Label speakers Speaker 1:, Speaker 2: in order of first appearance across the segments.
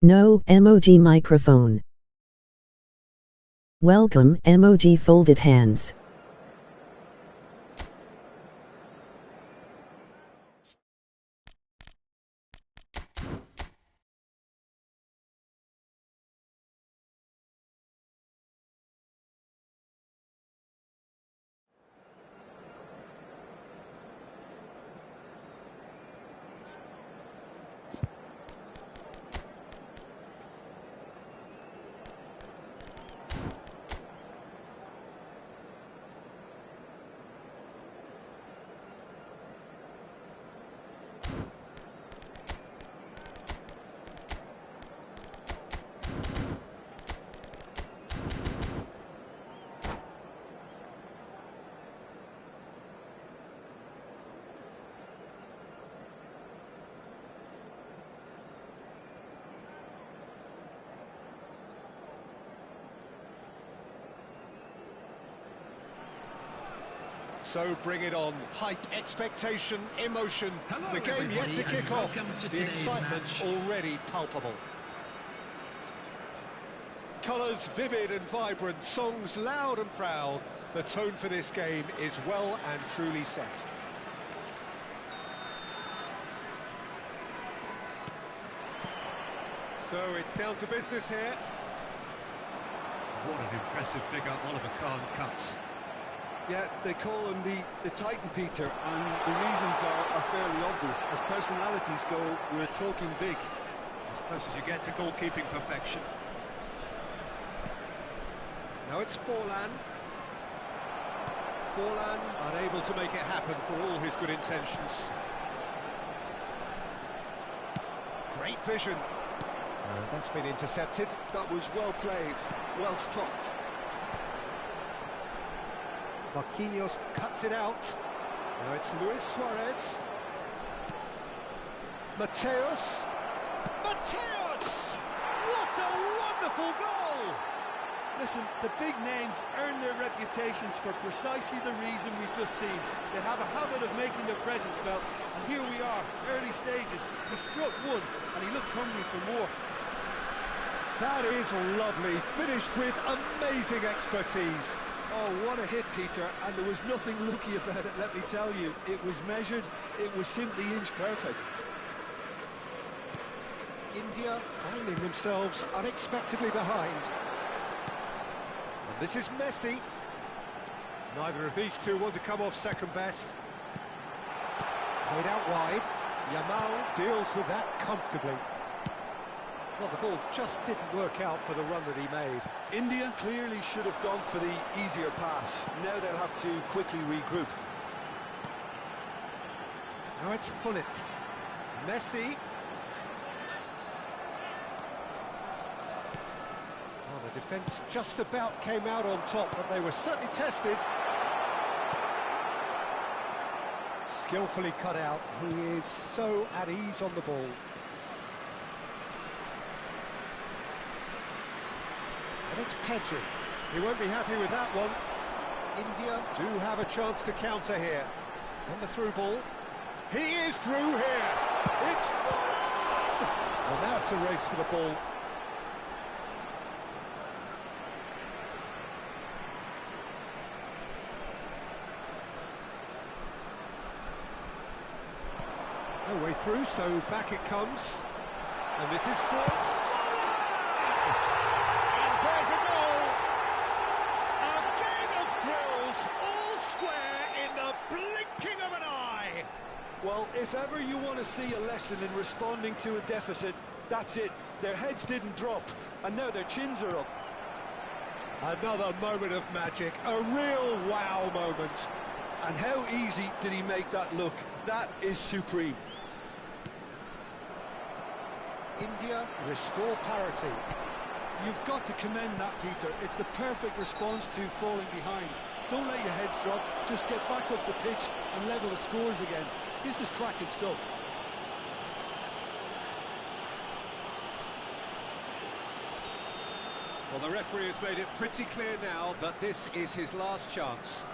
Speaker 1: No emoji microphone. Welcome emoji folded hands.
Speaker 2: So bring it on. Hype, expectation, emotion.
Speaker 3: Hello,
Speaker 2: the game yet to kick off. The excitement
Speaker 3: match.
Speaker 2: already palpable. Colours vivid and vibrant, songs loud and proud. The tone for this game is well and truly set. So it's down to business here.
Speaker 3: What an impressive figure Oliver Kahn cuts.
Speaker 4: Yeah, they call him the Titan, Peter, and the reasons are fairly obvious. As personalities go, we're talking big.
Speaker 3: As close as you get to goalkeeping perfection.
Speaker 2: Now it's Forlan. Forlan unable to make it happen for all his good intentions. Great vision. That's been intercepted.
Speaker 4: That was well played, well stopped.
Speaker 2: Marquinhos cuts it out. Now it's Luis Suarez. Mateus. Mateus! What a wonderful goal!
Speaker 4: Listen, the big names earn their reputations for precisely the reason we've just seen. They have a habit of making their presence felt, and here we are, early stages. He struck one, and he looks hungry for more.
Speaker 2: That is lovely, finished with amazing expertise.
Speaker 4: Oh, what a hit, Peter, and there was nothing lucky about it, let me tell you. It was measured, it was simply inch perfect.
Speaker 2: India finding themselves unexpectedly behind. And this is Messi. Neither of these two want to come off second best. Played out wide. Yamal deals with that comfortably. Well, the ball just didn't work out for the run that he made.
Speaker 4: India clearly should have gone for the easier pass. Now they'll have to quickly regroup.
Speaker 2: Now it's Hullet. Messi. Well, the defence just about came out on top, but they were certainly tested. Skillfully cut out. He is so at ease on the ball. And it's Pedri. He won't be happy with that one. India do have a chance to counter here. And the through ball. He is through here. It's full! Well, now it's a race for the ball. No way through, so back it comes. And this is fourth.
Speaker 4: Well, if ever you want to see a lesson in responding to a deficit, that's it. Their heads didn't drop, and now their chins are up.
Speaker 2: Another moment of magic, a real wow moment.
Speaker 4: And how easy did he make that look? That is supreme.
Speaker 2: India restore parity.
Speaker 4: You've got to commend that, Peter. It's the perfect response to falling behind. Don't let your heads drop, just get back up the pitch and level the scores again. This is cracking stuff.
Speaker 2: Well, the referee has made it pretty clear now that this is his last chance.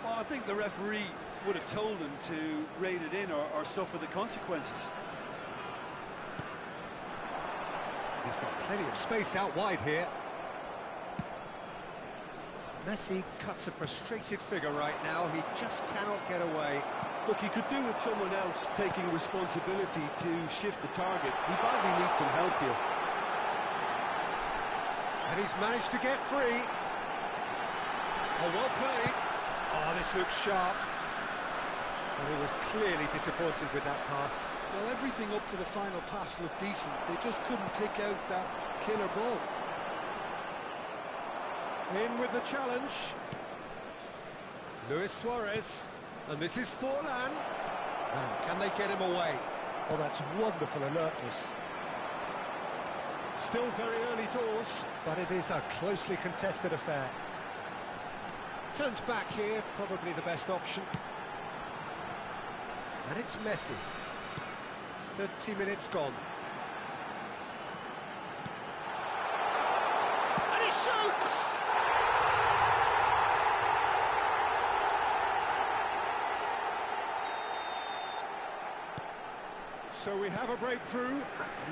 Speaker 4: Well, I think the referee would have told him to rein it in or suffer the consequences.
Speaker 2: He's got plenty of space out wide here. Messi cuts a frustrated figure right now. He just cannot get away.
Speaker 4: Look, he could do with someone else taking responsibility to shift the target. He badly needs some help here.
Speaker 2: And he's managed to get free. Oh, well played. Oh, this looks sharp. And he was clearly disappointed with that pass.
Speaker 4: Well, everything up to the final pass looked decent. They just couldn't pick out that killer ball.
Speaker 2: In with the challenge. Luis Suarez. And this is Forlan. Now, can they get him away? Oh, that's wonderful alertness. Still very early doors, but it is a closely contested affair. Turns back here, probably the best option. And it's Messi. 30 minutes gone. And he shoots! So we have a breakthrough.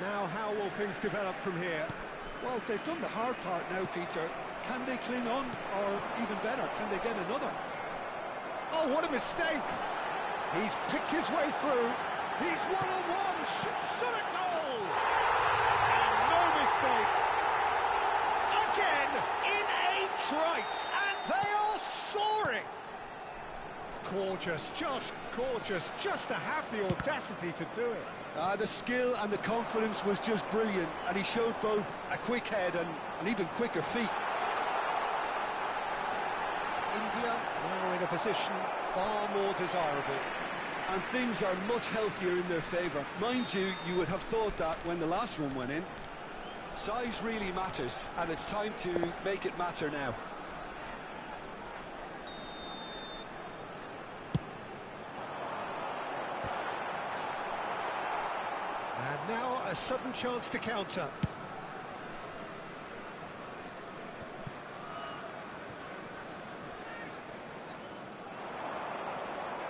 Speaker 2: Now how will things develop from here?
Speaker 4: Well, they've done the hard part now, Peter. Can they cling on, or even better, can they get another?
Speaker 2: Oh, what a mistake! He's picked his way through. He's one-on-one, shot a goal! And no mistake. Again, in a trice, and they are soaring. Gorgeous, just to have the audacity to do it.
Speaker 4: The skill and the confidence was just brilliant, and he showed both a quick head and even quicker feet.
Speaker 2: India now in a position far more desirable.
Speaker 4: And things are much healthier in their favour. Mind you, you would have thought that when the last one went in. Size really matters, and it's time to make it matter now.
Speaker 2: And now a sudden chance to counter.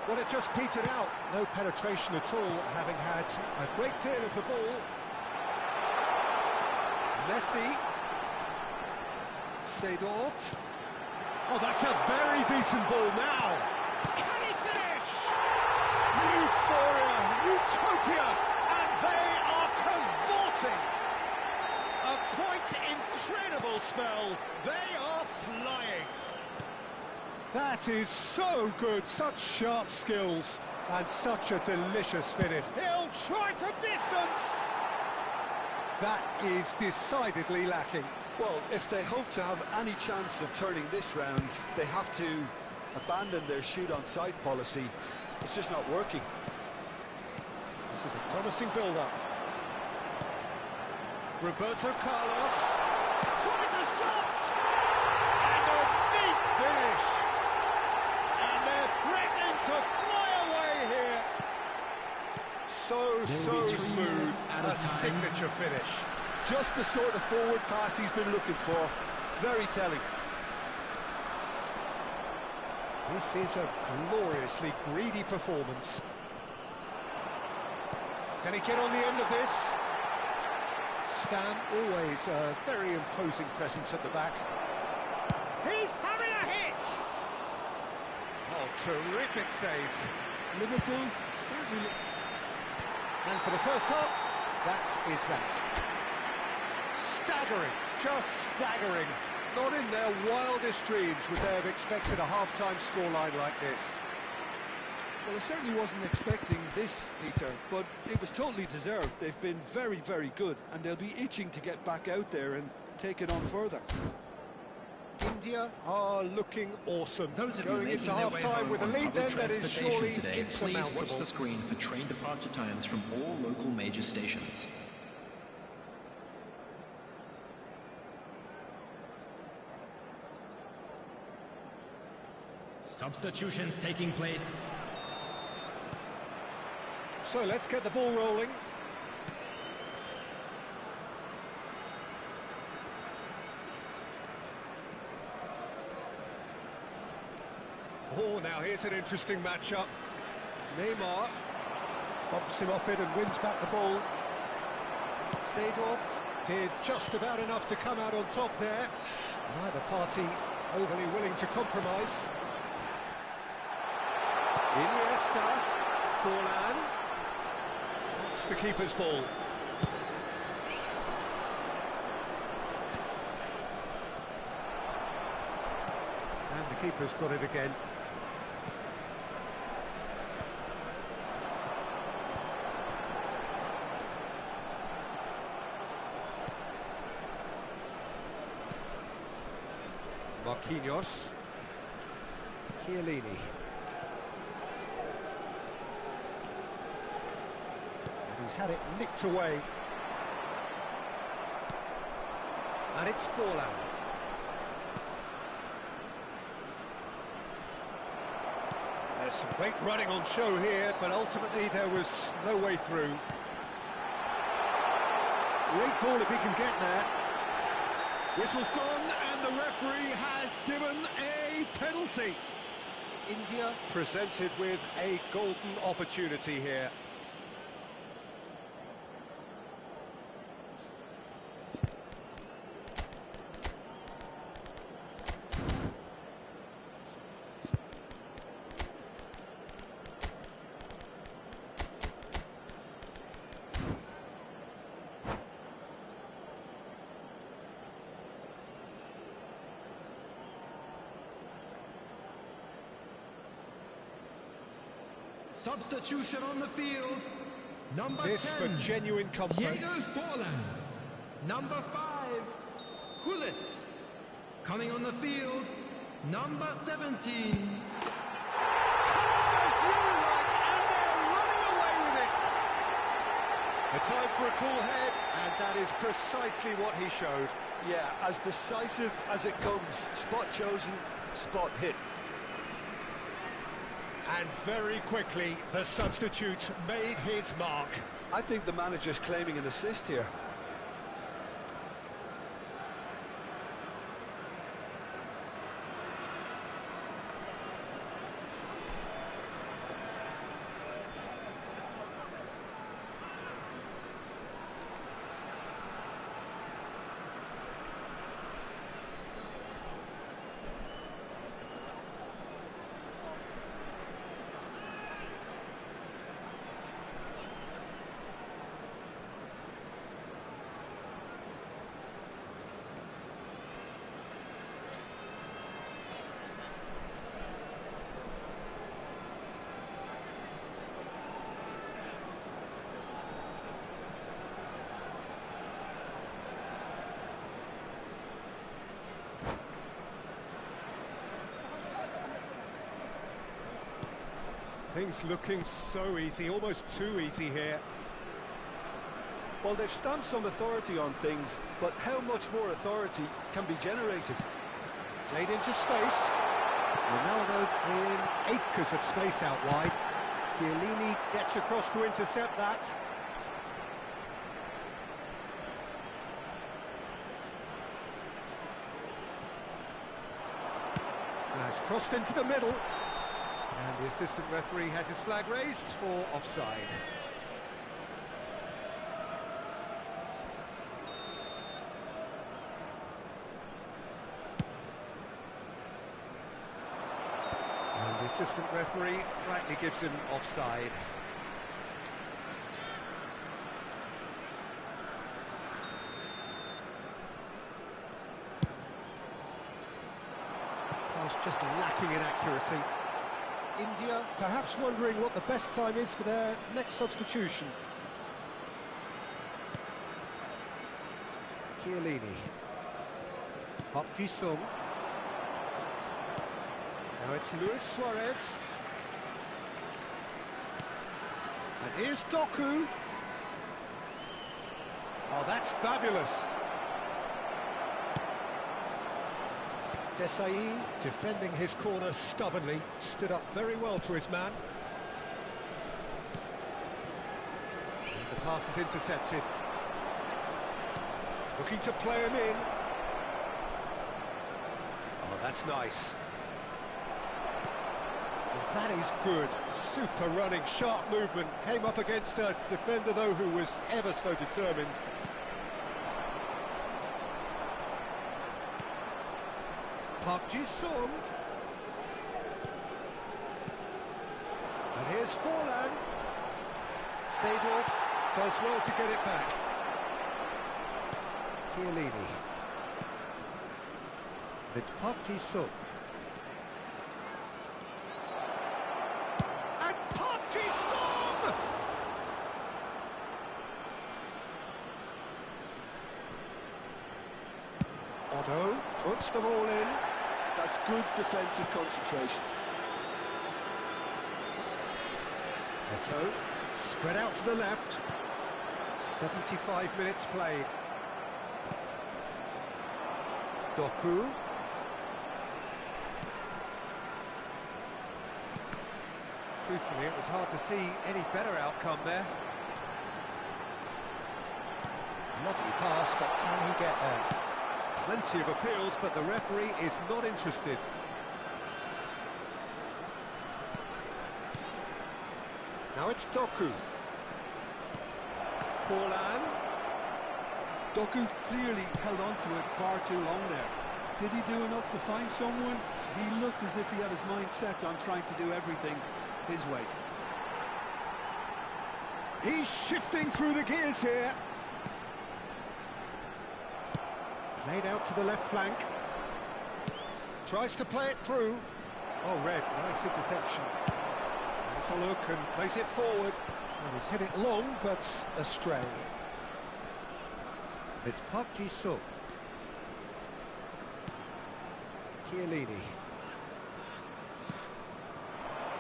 Speaker 2: Well, it just petered out. No penetration at all, having had a great deal of the ball. Messi. Seedorf. Oh, that's a very decent ball now. Can he finish? Euphoria, utopia, and they are cavorting. A quite incredible spell. They are flying. That is so good, such sharp skills, and such a delicious finish. He'll try from distance! That is decidedly lacking.
Speaker 4: Well, if they hope to have any chance of turning this round, they have to abandon their shoot-on-sight policy. It's just not working.
Speaker 2: This is a promising build-up. Roberto Carlos tries a shot! And a neat finish! And they're threatening to fly away here. So smooth, a signature finish.
Speaker 4: Just the sort of forward pass he's been looking for. Very telling.
Speaker 2: This is a gloriously greedy performance. Can he get on the end of this? Stam, always a very imposing presence at the back. He's having a hit! Oh, terrific save.
Speaker 4: Liverpool certainly...
Speaker 2: And for the first half, that is that. Staggering, just staggering. Not in their wildest dreams would they have expected a half-time scoreline like this.
Speaker 4: Well, I certainly wasn't expecting this, Peter, but it was totally deserved. They've been very, very good, and they'll be itching to get back out there and take it on further.
Speaker 2: India are looking awesome. Going into half-time with a lead then that is surely insurmountable.
Speaker 5: Please watch the screen for train departure times from all local major stations.
Speaker 6: Substitutions taking place.
Speaker 2: So let's get the ball rolling. Oh, now here's an interesting matchup. Neymar bumps him off it and wins back the ball. Seedorf Did just about enough to come out on top there. Neither party overly willing to compromise. Iniesta, Forlan. That's the keeper's ball. And the keeper's got it again. Marquinhos. Chiellini. And he's had it nicked away. And it's Forlan. There's some great running on show here, but ultimately there was no way through. Great ball if he can get there. Whistle's gone, and the referee has given a penalty. India presented with a golden opportunity here.
Speaker 6: Substitution on the field. Number
Speaker 2: This
Speaker 6: 10.
Speaker 2: for genuine comfort.
Speaker 6: Diego Forlan. Number 5. Hullet. Coming on the field. Number 17.
Speaker 2: A time for a cool head, and that is precisely what he showed.
Speaker 4: Yeah, as decisive as it comes. Spot chosen, spot hit.
Speaker 2: And very quickly, the substitute made his mark.
Speaker 4: I think the manager's claiming an assist here.
Speaker 2: Things looking so easy, almost too easy here.
Speaker 4: Well, they've stamped some authority on things, but how much more authority can be generated?
Speaker 2: Played into space. Ronaldo in acres of space out wide. Chiellini gets across to intercept that. Has crossed into the middle. And the assistant referee has his flag raised for offside. And the assistant referee rightly gives him offside. Pass just lacking in accuracy. India perhaps wondering what the best time is for their next substitution. Chiellini. Park Ji-sung. Now it's Luis Suarez. And here's Doku. Oh, that's fabulous. Desai, defending his corner stubbornly, stood up very well to his man. And the pass is intercepted. Looking to play him in. Oh, that's nice. Well, that is good. Super running, sharp movement. Came up against a defender, though, who was ever so determined. Park Ji-sung. And here's Forlan. Seedorf does well to get it back. Chiellini. It's Park Ji-sung. And Park Ji-sung! Otto puts them all in.
Speaker 4: That's good defensive concentration.
Speaker 2: Eto, spread out to the left. 75 minutes played. Doku. Truthfully, it was hard to see any better outcome there. Lovely pass, but can he get there? Plenty of appeals, but the referee is not interested. Now it's Doku. Forlan.
Speaker 4: Doku clearly held on to it far too long there. Did he do enough to find someone? He looked as if he had his mind set on trying to do everything his way.
Speaker 2: He's shifting through the gears here. Played out to the left flank. Tries to play it through. Oh, Red, nice interception. Has a look and plays it forward. Well, he's hit it long, but astray. It's Park Ji-sung. Chiellini.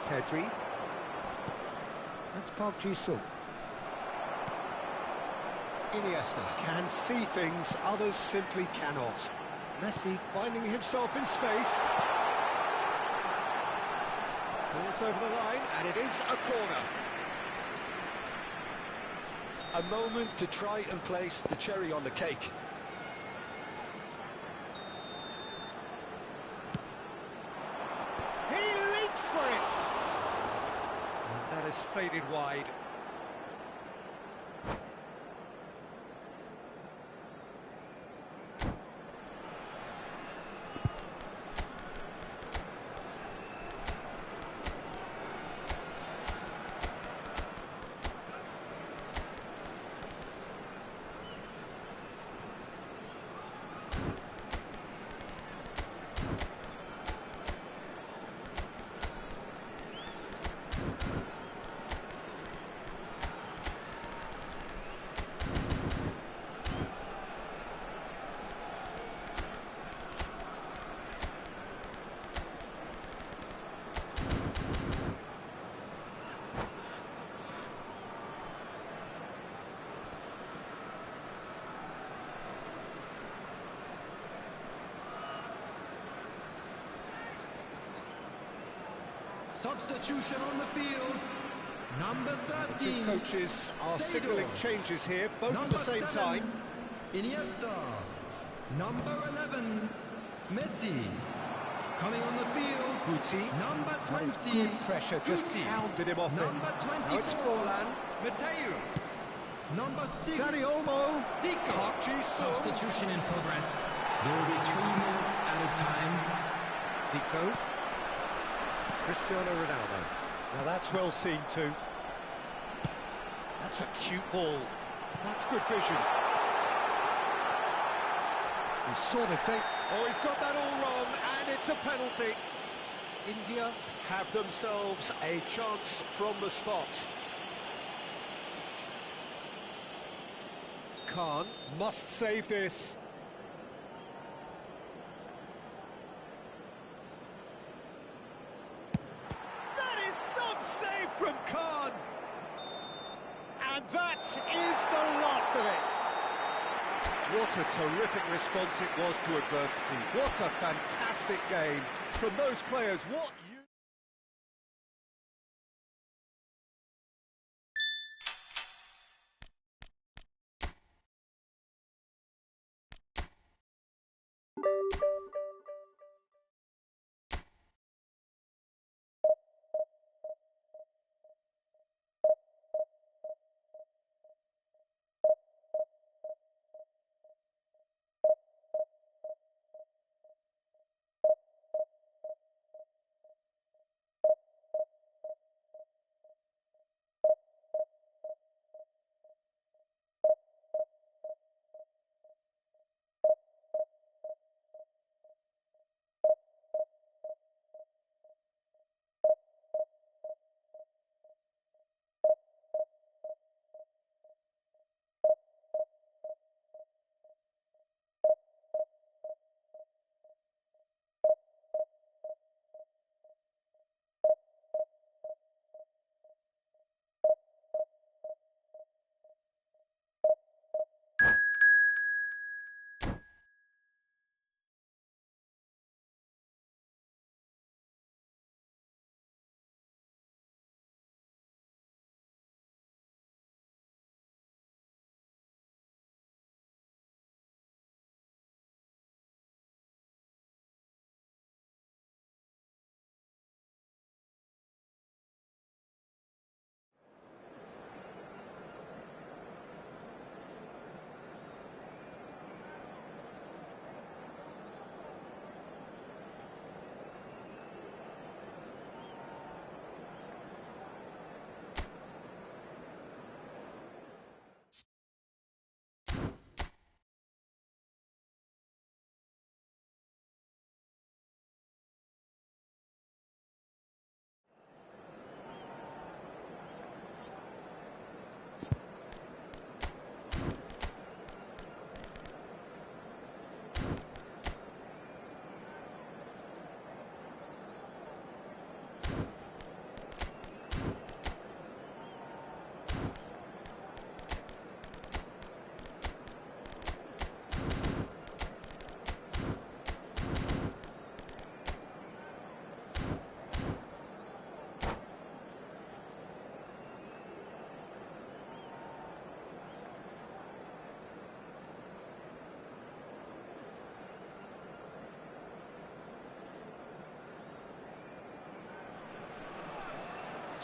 Speaker 2: Pedri. That's Park Ji-sung. Iniesta can see things others simply cannot. Messi finding himself in space. Balls over the line, and it is a corner.
Speaker 4: A moment to try and place the cherry on the cake.
Speaker 2: He leaps for it! And that has faded wide.
Speaker 6: Substitution on the field. Number
Speaker 2: The two
Speaker 6: 13.
Speaker 2: coaches are signalling changes here, both at the same time.
Speaker 6: Iniesta. Number 11. Messi. Coming on the field.
Speaker 2: Guti.
Speaker 6: Number
Speaker 2: That was
Speaker 6: 20.
Speaker 2: good pressure, just
Speaker 6: Guti.
Speaker 2: hounded him off
Speaker 6: Number
Speaker 2: it.
Speaker 6: 24.
Speaker 2: Now it's Forlan.
Speaker 6: Mateus. Number 6.
Speaker 2: Dani Olmo.
Speaker 6: Zico.
Speaker 2: Park Ji-sung.
Speaker 5: Substitution in progress. There will be 3 minutes added time.
Speaker 2: Zico. Cristiano Ronaldo. Now that's well seen too. That's a cute ball. That's good vision. He saw the tape. Oh, he's got that all wrong, and it's a penalty. India have themselves a chance from the spot. Khan must save this. Save from Khan. And that is the last of it. What a terrific response it was to adversity. What a fantastic game from those players. What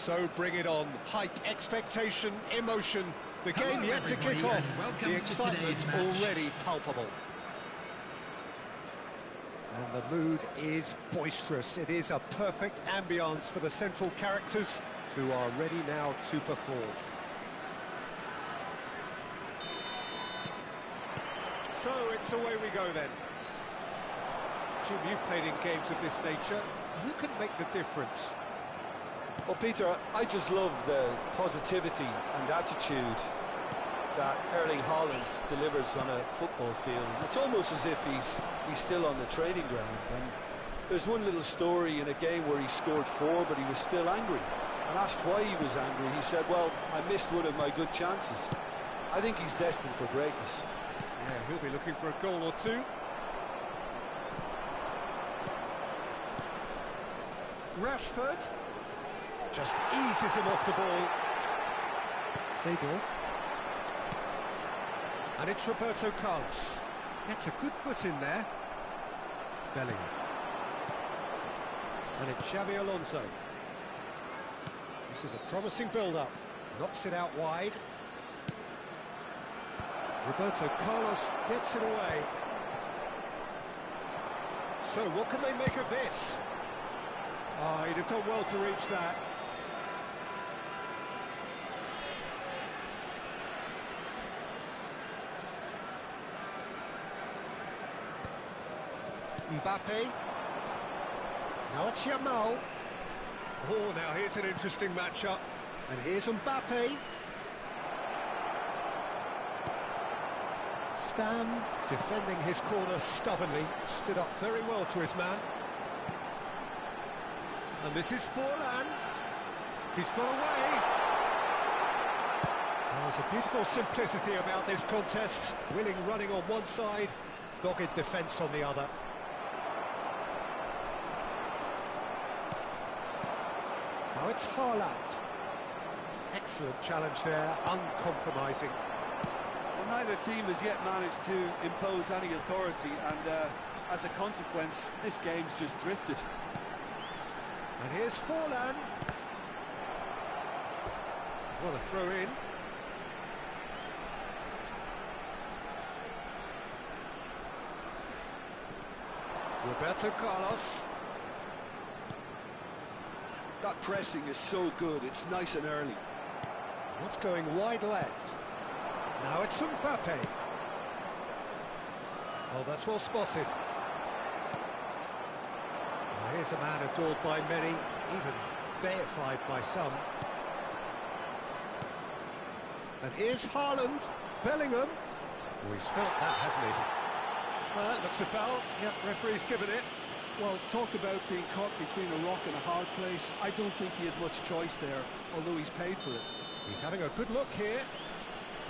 Speaker 2: So bring it on. Hype, expectation, emotion. The game
Speaker 5: Hello,
Speaker 2: yet to
Speaker 5: everybody,
Speaker 2: kick off.
Speaker 5: and welcome
Speaker 2: The
Speaker 5: to
Speaker 2: excitement
Speaker 5: today's match.
Speaker 2: already palpable. And the mood is boisterous. It is a perfect ambience for the central characters who are ready now to perform. So it's away we go then. Jim, you've played in games of this nature. Who can make the difference?
Speaker 4: Well, Peter, I just love the positivity and attitude that Erling Haaland delivers on a football field. It's almost as if he's still on the training ground. And there's one little story in a game where he scored 4, but he was still angry. And asked why he was angry, he said, well, I missed one of my good chances. I think he's destined for greatness.
Speaker 2: Yeah, he'll be looking for a goal or two. Rashford just eases him off the ball. Seedorf. And it's Roberto Carlos. Gets a good foot in there. Bellingham. And it's Xabi Alonso. This is a promising build-up. Knocks it out wide. Roberto Carlos gets it away. So what can they make of this? Oh, he'd have done well to reach that. Mbappe. Now it's Yamal. Oh, now here's an interesting matchup. And here's Mbappe. Stam, defending his corner stubbornly, stood up very well to his man. And this is Forlan. He's got away. There's a beautiful simplicity about this contest. Willing running on one side, dogged defence on the other. Now it's Haaland. Excellent challenge there, uncompromising.
Speaker 4: Well, neither team has yet managed to impose any authority, and as a consequence, this game's just drifted.
Speaker 2: And here's Forlan. What a throw in. Roberto Carlos.
Speaker 4: That pressing is so good, it's nice and early.
Speaker 2: What's going wide left? Now it's Mbappe. Oh, that's well spotted. Well, here's a man adored by many, even deified by some. And here's Haaland. Bellingham. Oh, he's felt that, hasn't he? Well, that looks a foul. Yep, referee's given it.
Speaker 4: Well, talk about being caught between a rock and a hard place. I don't think he had much choice there, although he's paid for it.
Speaker 2: He's having a good look here.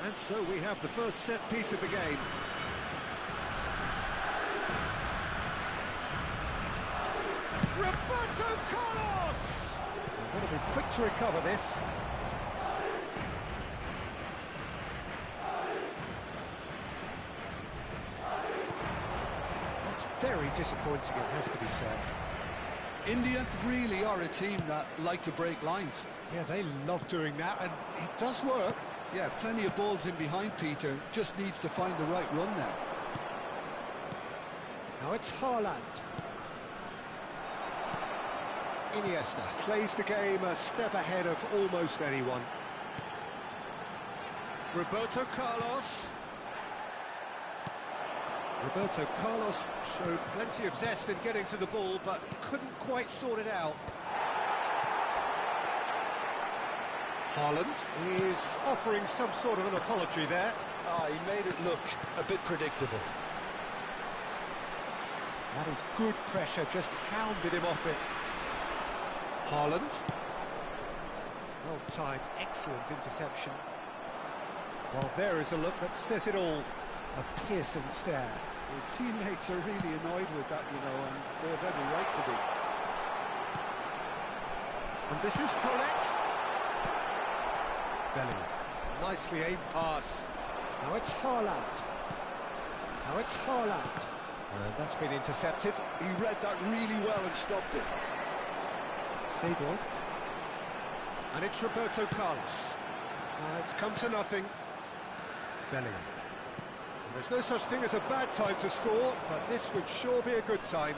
Speaker 2: And so we have the first set piece of the game. Roberto Carlos! They've got to be quick to recover this. That's very disappointing, it has to be said.
Speaker 4: India really are a team that like to break lines.
Speaker 2: Yeah, they love doing that, and it does work.
Speaker 4: Yeah, plenty of balls in behind Peter, just needs to find the right run now.
Speaker 2: Now it's Haaland. Iniesta plays the game a step ahead of almost anyone. Roberto Carlos. Roberto Carlos showed plenty of zest in getting to the ball, but couldn't quite sort it out. Haaland is offering some sort of an apology there.
Speaker 4: He made it look a bit predictable.
Speaker 2: That is good pressure, just hounded him off it. Haaland. Well timed, excellent interception. Well, there is a look that says it all. A piercing stare.
Speaker 4: His teammates are really annoyed with that, you know, and they have every right to be.
Speaker 2: And this is Hollett. Bellingham. Nicely aimed pass. Now it's Haaland. Now it's Haaland. And that's been intercepted.
Speaker 4: He read that really well and stopped it.
Speaker 2: Seedorf. And it's Roberto Carlos. It's come to nothing. Bellingham. There's no such thing as a bad time to score, but this would sure be a good time.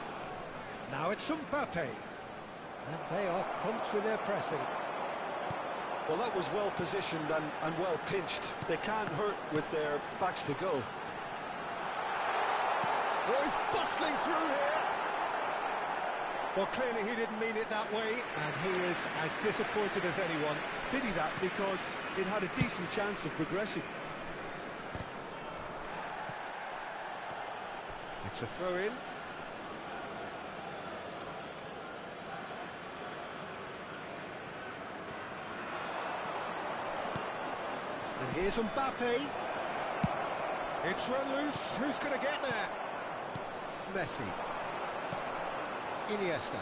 Speaker 2: Now it's Mbappe. And they are prompt with their pressing.
Speaker 4: Well, that was well positioned and well pinched. They can't hurt with their backs to goal.
Speaker 2: Oh, he's bustling through here. Well, clearly he didn't mean it that way, and he is as disappointed as anyone.
Speaker 4: Pity that, because it had a decent chance of progressing.
Speaker 2: It's a throw-in. And here's Mbappe. It's run loose. Who's going to get there? Messi. Iniesta.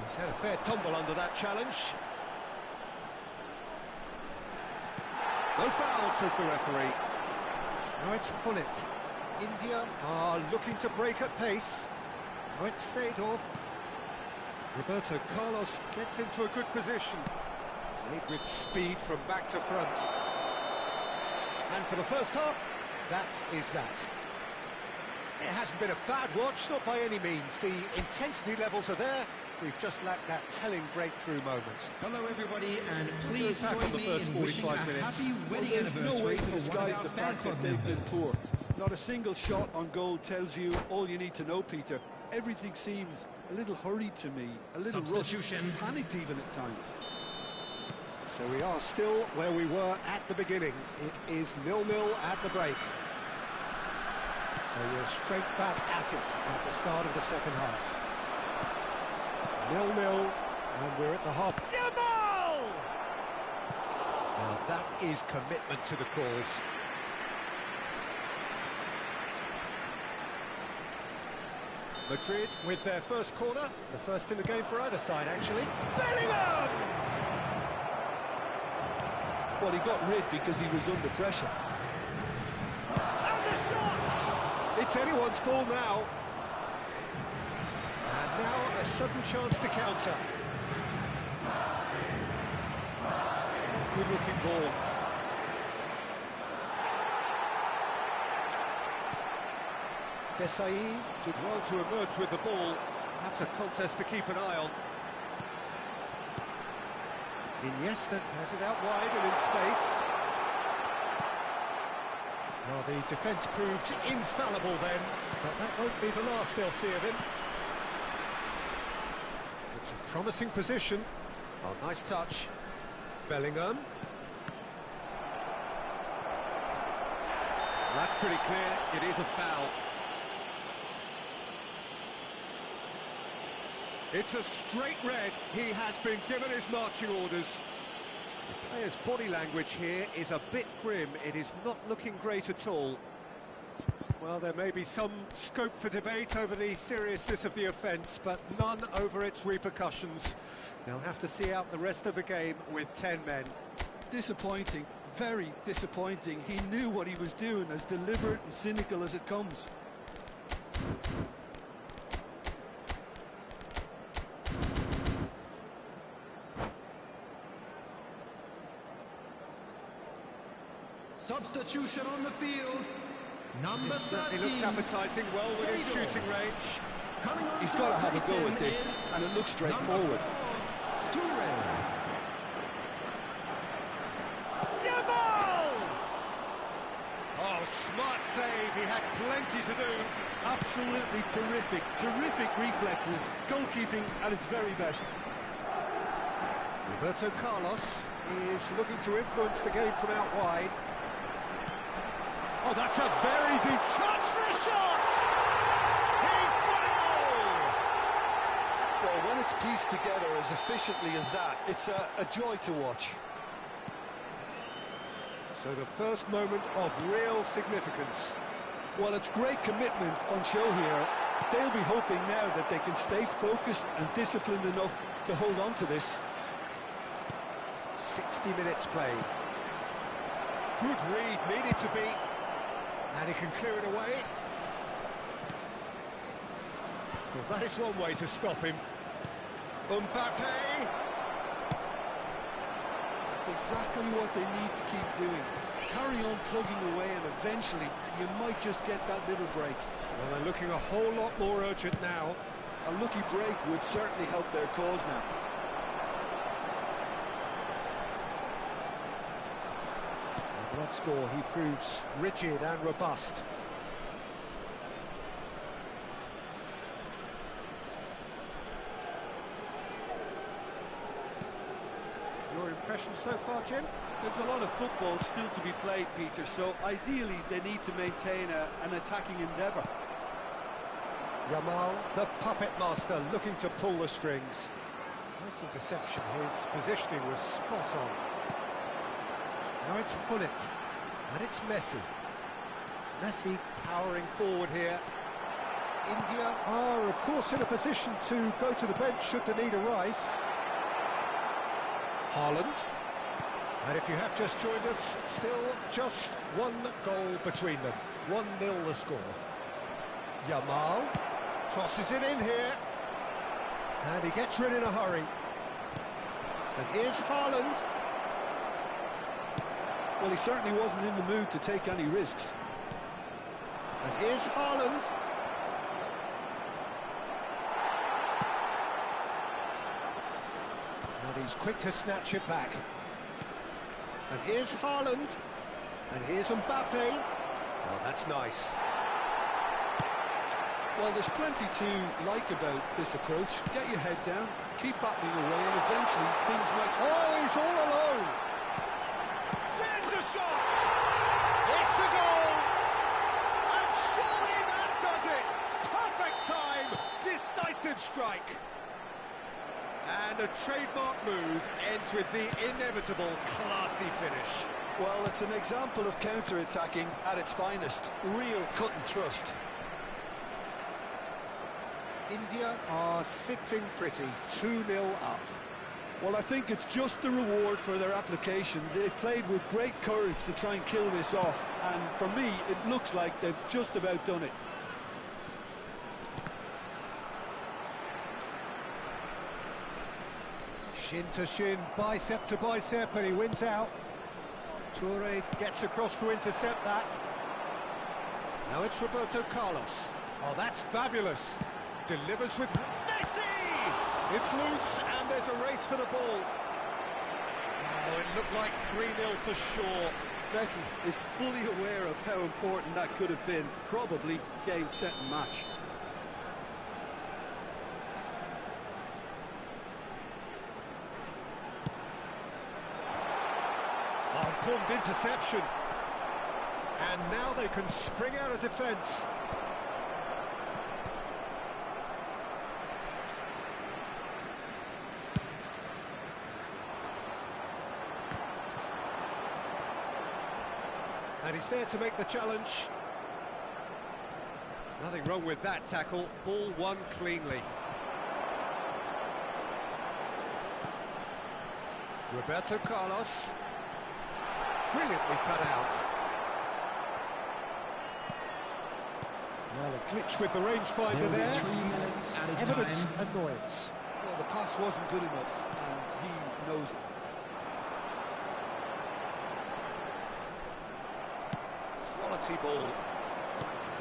Speaker 2: He's had a fair tumble under that challenge. No foul, says the referee. Now it's on it. India are looking to break at pace. Now it's Seedorf. Roberto Carlos gets into a good position. Played with speed from back to front. And for the first half, that is that. It hasn't been a bad watch, not by any means. The intensity levels are there. We've just lacked that telling breakthrough moment.
Speaker 5: Hello everybody, and please
Speaker 2: Back on
Speaker 5: join
Speaker 2: the
Speaker 5: me
Speaker 2: first
Speaker 5: in
Speaker 2: 45
Speaker 5: wishing a
Speaker 2: minutes.
Speaker 5: happy wedding
Speaker 4: There's no
Speaker 5: anniversary
Speaker 4: way to
Speaker 5: for one of
Speaker 4: disguise
Speaker 5: our
Speaker 4: the
Speaker 5: fan
Speaker 4: fact
Speaker 5: club
Speaker 4: that they've been
Speaker 5: members.
Speaker 4: poor. Not a single shot on goal tells you all you need to know, Peter. Everything seems a little hurried to me, a little rushed,
Speaker 5: Substitution.
Speaker 4: panicked even at times.
Speaker 2: So we are still where we were at the beginning. It is 0-0 at the break. So we're straight back at it at the start of the second half. 0-0, and we're at the half. Jamal! Now that is commitment to the cause. Madrid with their first corner, the first in the game for either side, actually. Bellingham!
Speaker 4: Well, he got rid because he was under pressure.
Speaker 2: And the shot! It's anyone's ball now. And now a sudden chance to counter. Good-looking ball. Desai did well to emerge with the ball. That's a contest to keep an eye on. Iniesta has it out wide and in space. Well, the defence proved infallible then, but that won't be the last they'll see of him. It's a promising position. Oh, nice touch. Bellingham. That's pretty clear, it is a foul. It's a straight red. He has been given his marching orders. The player's body language here is a bit grim. It is not looking great at all. Well, there may be some scope for debate over the seriousness of the offence, but none over its repercussions. They'll have to see out the rest of the game with 10 men.
Speaker 4: Disappointing, very disappointing. He knew what he was doing, as deliberate and cynical as it comes.
Speaker 6: Substitution on the field. Number
Speaker 2: This certainly
Speaker 6: 13.
Speaker 2: looks appetising, well within
Speaker 6: Seedorf.
Speaker 2: shooting range.
Speaker 6: Coming on
Speaker 4: He's
Speaker 6: to
Speaker 4: got to have a go
Speaker 6: replace
Speaker 4: at
Speaker 6: him
Speaker 4: this,
Speaker 6: is
Speaker 4: and it looks
Speaker 6: number
Speaker 4: straightforward.
Speaker 6: 4, Toure.
Speaker 2: Jamal! Oh, smart save. He had plenty to do.
Speaker 4: Absolutely terrific, terrific reflexes. Goalkeeping at its very best.
Speaker 2: Roberto Carlos is looking to influence the game from out wide. Oh, that's a very deep chance for a shot! He's got it all!
Speaker 4: Well, when it's pieced together as efficiently as that, it's a joy to watch.
Speaker 2: So the first moment of real significance.
Speaker 4: Well, it's great commitment on show here. They'll be hoping now that they can stay focused and disciplined enough to hold on to this.
Speaker 2: 60 minutes played. Good read, needed to be. And he can clear it away. Well, that is one way to stop him. Mbappe!
Speaker 4: That's exactly what they need to keep doing. Carry on plugging away and eventually you might just get that little break.
Speaker 2: Well, they're looking a whole lot more urgent now.
Speaker 4: A lucky break would certainly help their cause now.
Speaker 2: And once more, he proves rigid and robust. Your impression so far, Jim?
Speaker 4: There's a lot of football still to be played, Peter, so ideally they need to maintain an attacking endeavour.
Speaker 2: Yamal, the puppet master, looking to pull the strings. Nice interception, his positioning was spot on. Now it's Hullet, and it's Messi. Messi powering forward here. India are, of course, in a position to go to the bench should the need arise. Haaland. And if you have just joined us, still just one goal between them. 1-0 the score. Yamal crosses it in here. And he gets rid in a hurry. And here's Haaland.
Speaker 4: Well, he certainly wasn't in the mood to take any risks.
Speaker 2: And here's Haaland. And he's quick to snatch it back. And here's Haaland. And here's Mbappe. Oh, that's nice.
Speaker 4: Well, there's plenty to like about this approach. Get your head down, keep battling away, and eventually things might...
Speaker 2: Oh, he's all alone. There's the shot. It's a goal. And surely that does it. Perfect time. Decisive strike. And a trademark move ends with the inevitable classy finish.
Speaker 4: Well, it's an example of counter-attacking at its finest. Real cut and thrust.
Speaker 2: India are sitting pretty, 2-0 up.
Speaker 4: Well, I think it's just the reward for their application. They've played with great courage to try and kill this off, and for me, it looks like they've just about done it.
Speaker 2: Shin to shin, bicep to bicep, and he wins out. Toure gets across to intercept that. Now it's Roberto Carlos. Oh, that's fabulous. Delivers with Messi! It's loose, and there's a race for the ball. Oh, it looked like 3-0 for sure.
Speaker 4: Messi is fully aware of how important that could have been. Probably game, set and match.
Speaker 2: Oh, important interception. And now they can spring out of defence. And he's there to make the challenge. Nothing wrong with that tackle. Ball won cleanly. Roberto Carlos. Brilliantly cut out. Well, a glitch with the rangefinder there.
Speaker 6: 3 minutes at a
Speaker 2: Evident
Speaker 6: time.
Speaker 2: annoyance.
Speaker 4: Well, the pass wasn't good enough, and he knows it.
Speaker 2: Quality ball.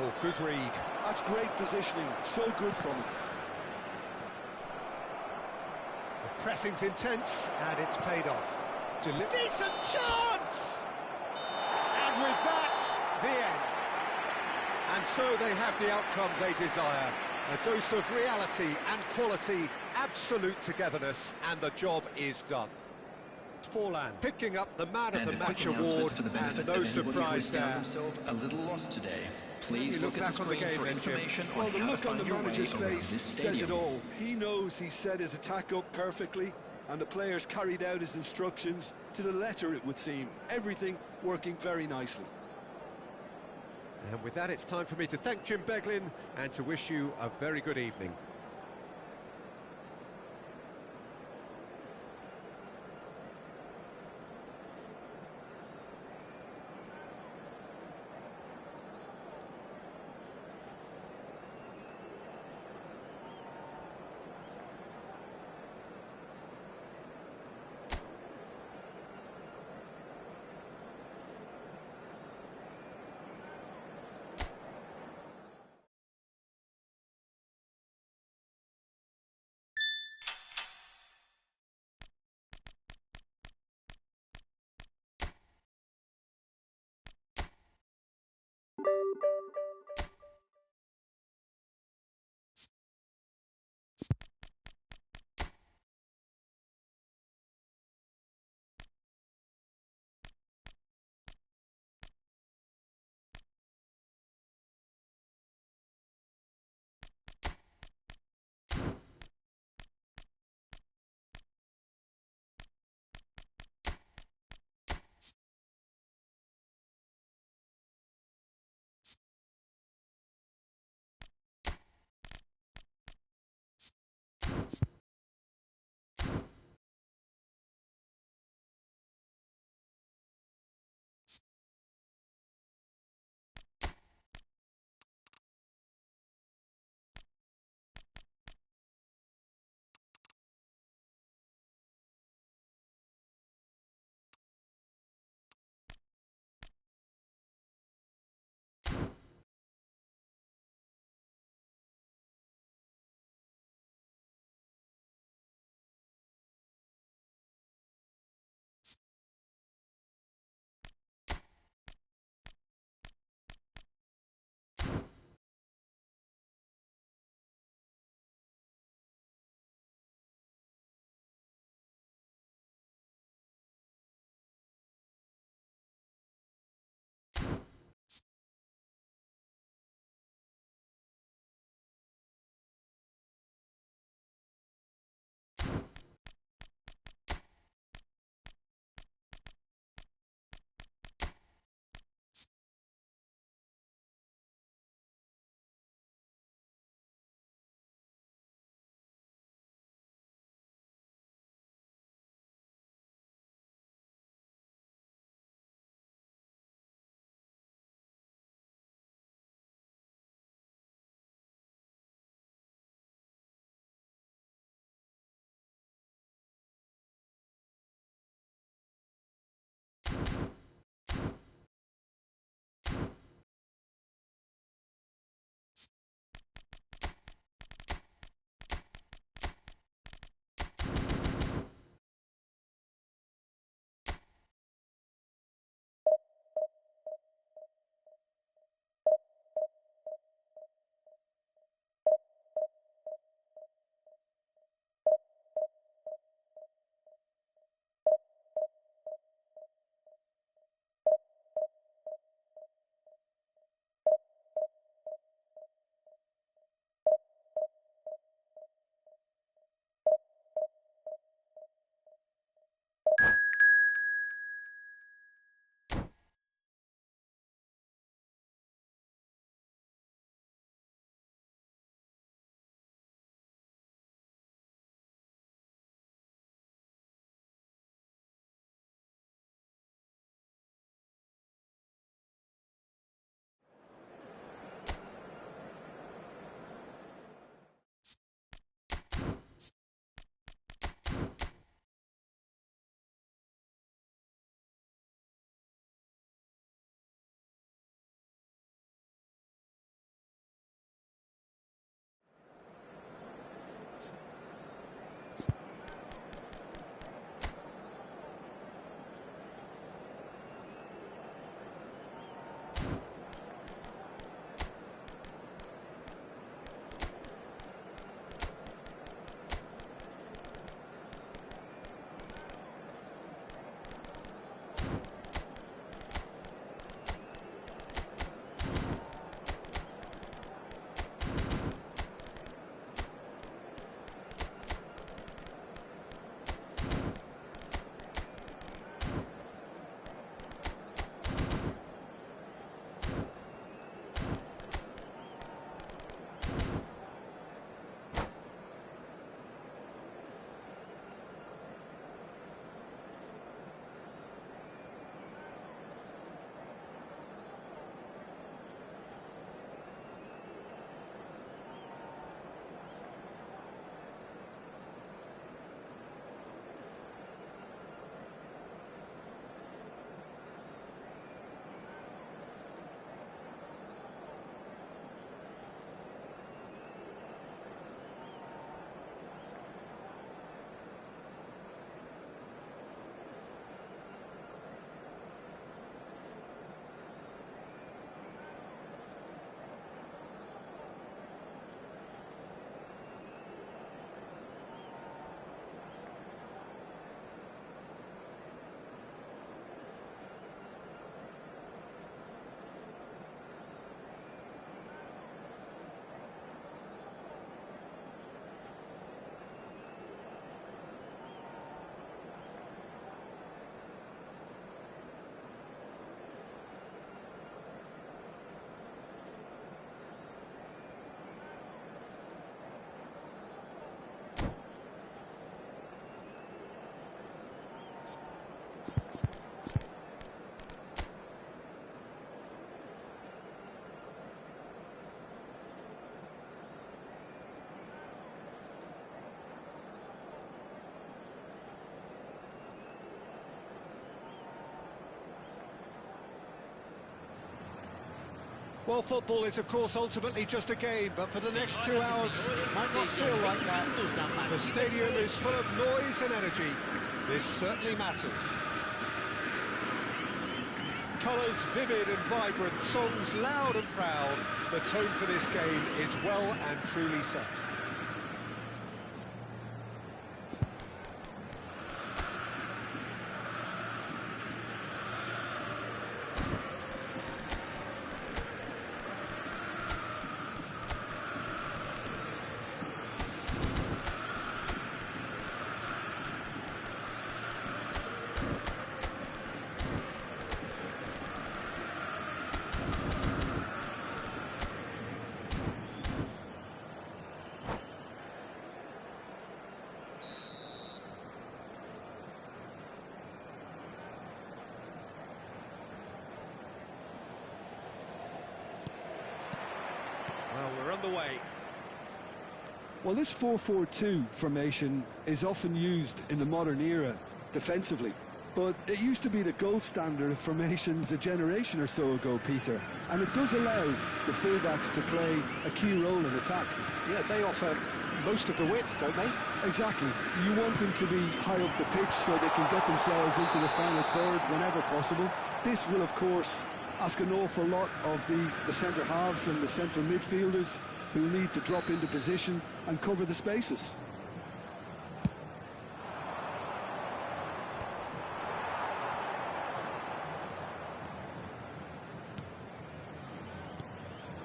Speaker 2: Oh, good read.
Speaker 4: That's great positioning, so good from him.
Speaker 2: The pressing's intense, and it's paid off. Decent chance! And with that, the end. And so they have the outcome they desire. A dose of reality and quality, absolute togetherness, and the job is done. Forlan picking up the Man of
Speaker 5: And
Speaker 2: the
Speaker 5: a quick
Speaker 2: Match
Speaker 5: announcement
Speaker 2: award,
Speaker 5: for the benefit
Speaker 2: and no
Speaker 5: of anybody who
Speaker 2: surprise
Speaker 5: has found
Speaker 2: there.
Speaker 5: himself a little lost today. Please
Speaker 2: we look
Speaker 5: look at
Speaker 2: back
Speaker 5: the
Speaker 2: on the
Speaker 5: screen
Speaker 2: game
Speaker 5: for
Speaker 2: then, Jim.
Speaker 5: information
Speaker 4: Well,
Speaker 5: on
Speaker 4: the
Speaker 5: how
Speaker 4: look
Speaker 5: to
Speaker 4: on the
Speaker 5: find your way
Speaker 4: manager's
Speaker 5: around
Speaker 4: face
Speaker 5: this
Speaker 4: says
Speaker 5: stadium.
Speaker 4: it all. He knows he set his attack up perfectly, and the players carried out his instructions to the letter, it would seem. Everything working very nicely.
Speaker 2: And with that, it's time for me to thank Jim Beglin and to wish you a very good evening. Well, football is, of course, ultimately just a game, but for the next 2 hours, it might not feel like that. The stadium is full of noise and energy. This certainly matters. Colours vivid and vibrant, songs loud and proud. The tone for this game is well and truly set.
Speaker 3: Well, we're on the way.
Speaker 4: Well, this 4-4-2 formation is often used in the modern era defensively, but it used to be the gold standard of formations a generation or so ago, Peter, and it does allow the fullbacks to play a key role in attack.
Speaker 2: Yeah, they offer most of the width, don't they?
Speaker 4: Exactly. You want them to be high up the pitch so they can get themselves into the final third whenever possible. This will, of course, ask an awful lot of the centre halves and the central midfielders, who need to drop into position and cover the spaces.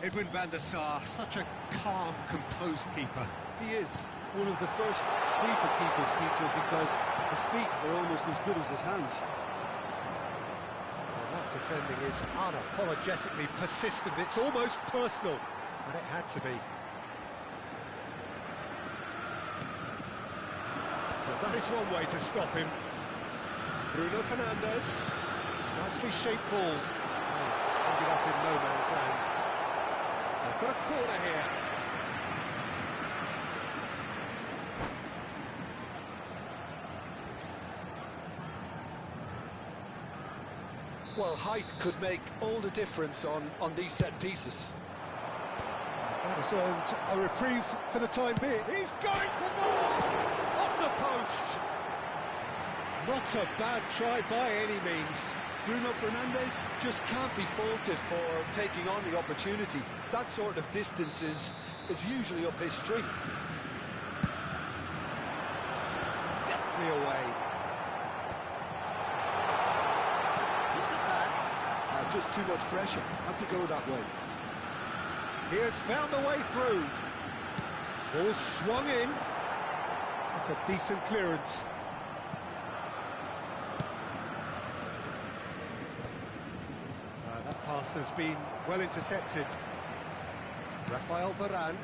Speaker 3: Edwin van der Sar, such a calm, composed keeper.
Speaker 4: He is one of the first sweeper keepers, Peter, because his feet are almost as good as his hands.
Speaker 2: Well, that defending is unapologetically persistent. It's almost personal, and it had to be. Well, that is one way to stop him. Bruno Fernandes. Nicely shaped ball. He's ended up in no man's land. They've got a corner here.
Speaker 4: Well, height could make all the difference on these set pieces.
Speaker 2: That has earned a reprieve for the time being. He's going for goal! Off the post! Not a bad try by any means.
Speaker 4: Bruno Fernandes just can't be faulted for taking on the opportunity. That sort of distance is usually up his street.
Speaker 2: Deftly away. Gives it back.
Speaker 4: Just too much pressure. Had to go that way.
Speaker 2: He has found a way through. Ball swung in. That's a decent clearance. That pass has been well intercepted. Rafael Varane.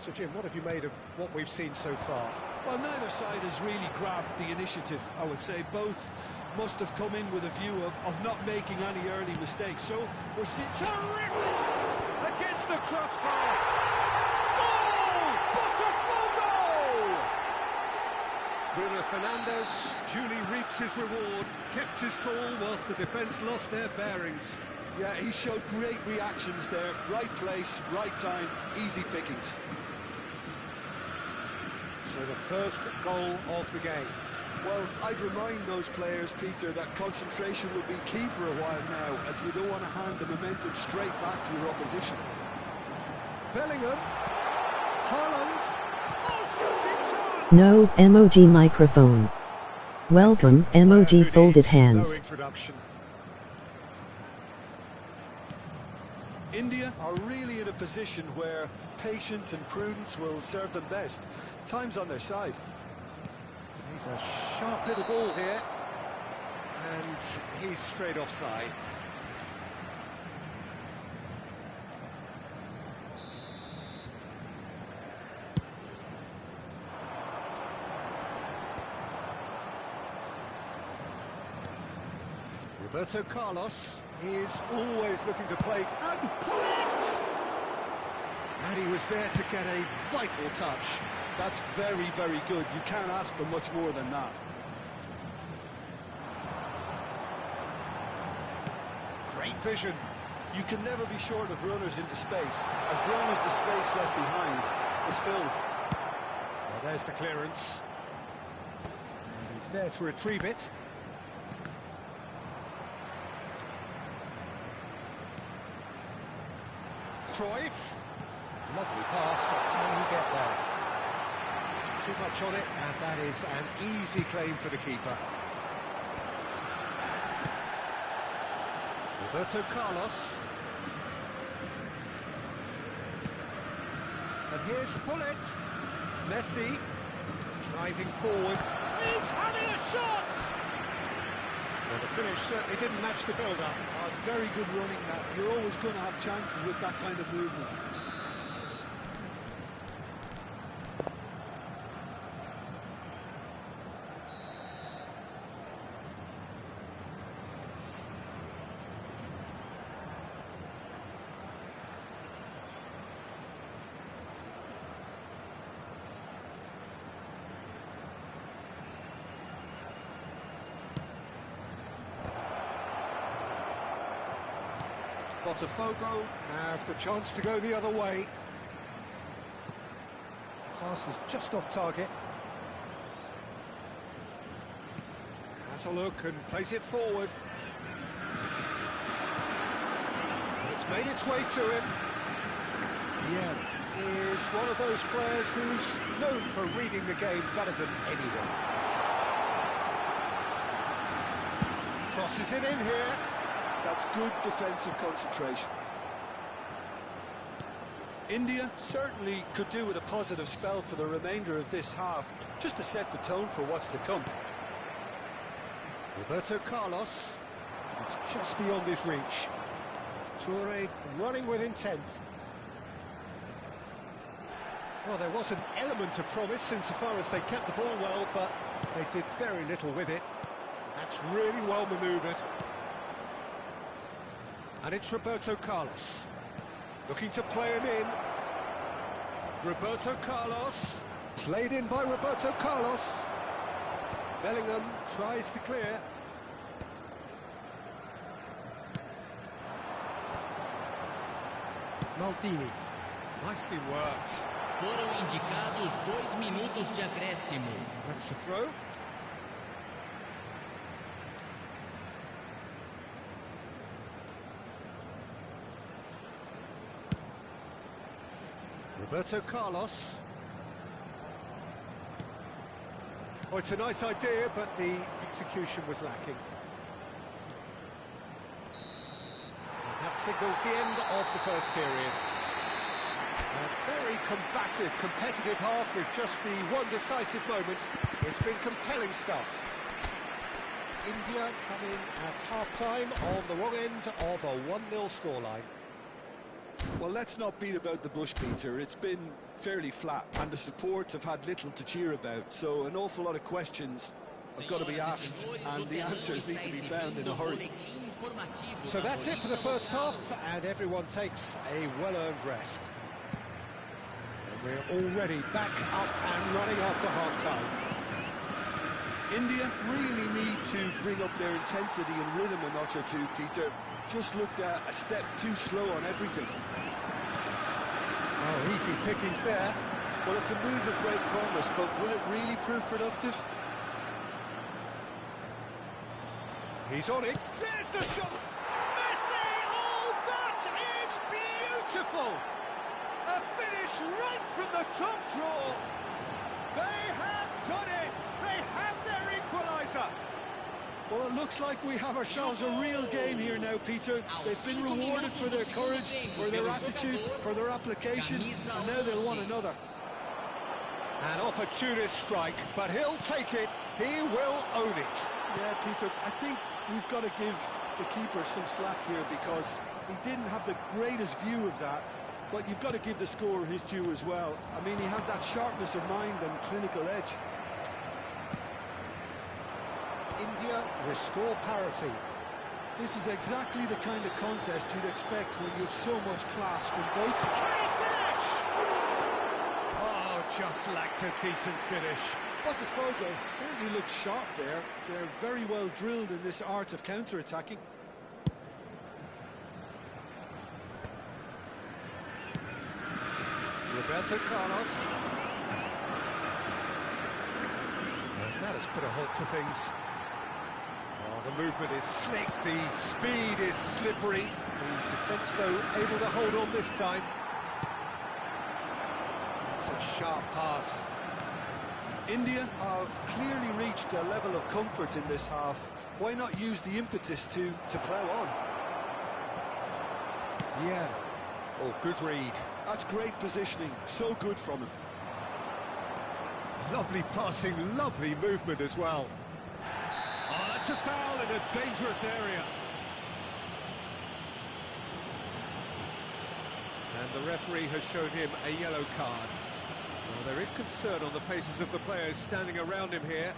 Speaker 2: So Jim, what have you made of what we've seen so far?
Speaker 4: Well, neither side has really grabbed the initiative, I would say. Both must have come in with a view of not making any early mistakes. So we're seeing...
Speaker 2: Terrific! Against the crossbar! Goal! Beautiful goal! Bruno Fernandes duly reaps his reward, kept his cool whilst the defence lost their bearings.
Speaker 4: Yeah, he showed great reactions there. Right place, right time, easy pickings.
Speaker 2: So the first goal of the game.
Speaker 4: Well, I'd remind those players, Peter, that concentration will be key for a while now, as you don't want to hand the momentum straight back to your opposition.
Speaker 2: Bellingham. Haaland. Oh, shooting chance!
Speaker 1: No emoji microphone. Welcome, emoji folded hands.
Speaker 2: No introduction.
Speaker 4: India are really in a position where patience and prudence will serve them best. Time's on their side.
Speaker 2: He's a sharp little ball here. And he's straight offside. Roberto Carlos is always looking to play, and Hullet! And he was there to get a vital touch.
Speaker 4: That's very, very good. You can't ask for much more than that.
Speaker 2: Great vision.
Speaker 4: You can never be short of runners into space, as long as the space left behind is filled.
Speaker 2: Well, there's the clearance. And he's there to retrieve it. Cruyff. Lovely pass, but can he get there? Too much on it, and that is an easy claim for the keeper. Roberto Carlos. And here's Hullet. Messi driving forward. He's having a shot! Well, the finish certainly didn't match the build-up.
Speaker 4: Oh, it's very good running, that. You're always going to have chances with that kind of movement.
Speaker 2: Botafogo have the chance to go the other way. Pass is just off target. Has a look and plays it forward. It's made its way to him. Yeah, is one of those players who's known for reading the game better than anyone. Crosses it in here.
Speaker 4: That's good defensive concentration. India certainly could do with a positive spell for the remainder of this half, just to set the tone for what's to come.
Speaker 2: Roberto Carlos. It's just beyond his reach. Toure running with intent. Well, there was an element of promise insofar as they kept the ball well, but they did very little with it. That's really well manoeuvred. And it's Roberto Carlos. Looking to play him in. Roberto Carlos. Played in by Roberto Carlos. Bellingham tries to clear. Maldini. Nicely worked.
Speaker 5: Foram indicados 2 minutos de acréscimo.
Speaker 2: That's the throw. Roberto Carlos. Oh, it's a nice idea, but the execution was lacking. And that signals the end of the first period. A very combative, competitive half with just the one decisive moment. It's been compelling stuff. India coming at half-time on the wrong end of a 1-0 scoreline.
Speaker 4: Well, let's not beat about the bush, Peter. It's been fairly flat, and the support have had little to cheer about, so an awful lot of questions have got to be asked, and the answers need to be found in a hurry.
Speaker 2: So that's it for the first half, and everyone takes a well-earned rest. And we're already back up and running after half-time.
Speaker 4: India really need to bring up their intensity and rhythm a notch or two, Peter. Just looked a step too slow on everything.
Speaker 2: Oh, easy pickings there.
Speaker 4: Well, it's a move of great promise, but will it really prove productive?
Speaker 2: He's on it. There's the shot. Messi! Oh, that is beautiful! A finish right from the top draw. They have done it. They have their equaliser.
Speaker 4: Well, it looks like we have ourselves a real game here now, Peter. They've been rewarded for their courage, for their attitude, for their application, and now they'll want another.
Speaker 2: An opportunist strike, but he'll take it. He will own it.
Speaker 4: Yeah, Peter, I think we've got to give the keeper some slack here because he didn't have the greatest view of that, but you've got to give the scorer his due as well. I mean, he had that sharpness of mind and clinical edge.
Speaker 2: India restore parity.
Speaker 4: This is exactly the kind of contest you'd expect when you have so much class from both sides.
Speaker 2: Can he finish? Oh, just lacked a decent finish.
Speaker 4: Botafogo certainly looks sharp there. They're very well drilled in this art of counter-attacking.
Speaker 2: Roberto Carlos. And that has put a halt to things. Oh, the movement is slick, the speed is slippery. The defence, though, able to hold on this time. That's a sharp pass.
Speaker 4: India have clearly reached a level of comfort in this half. Why not use the impetus to plough on?
Speaker 2: Yeah. Oh, good read.
Speaker 4: That's great positioning, so good from him.
Speaker 2: Lovely passing, lovely movement as well. Oh, that's a foul in a dangerous area. And the referee has shown him a yellow card. Well, there is concern on the faces of the players standing around him here.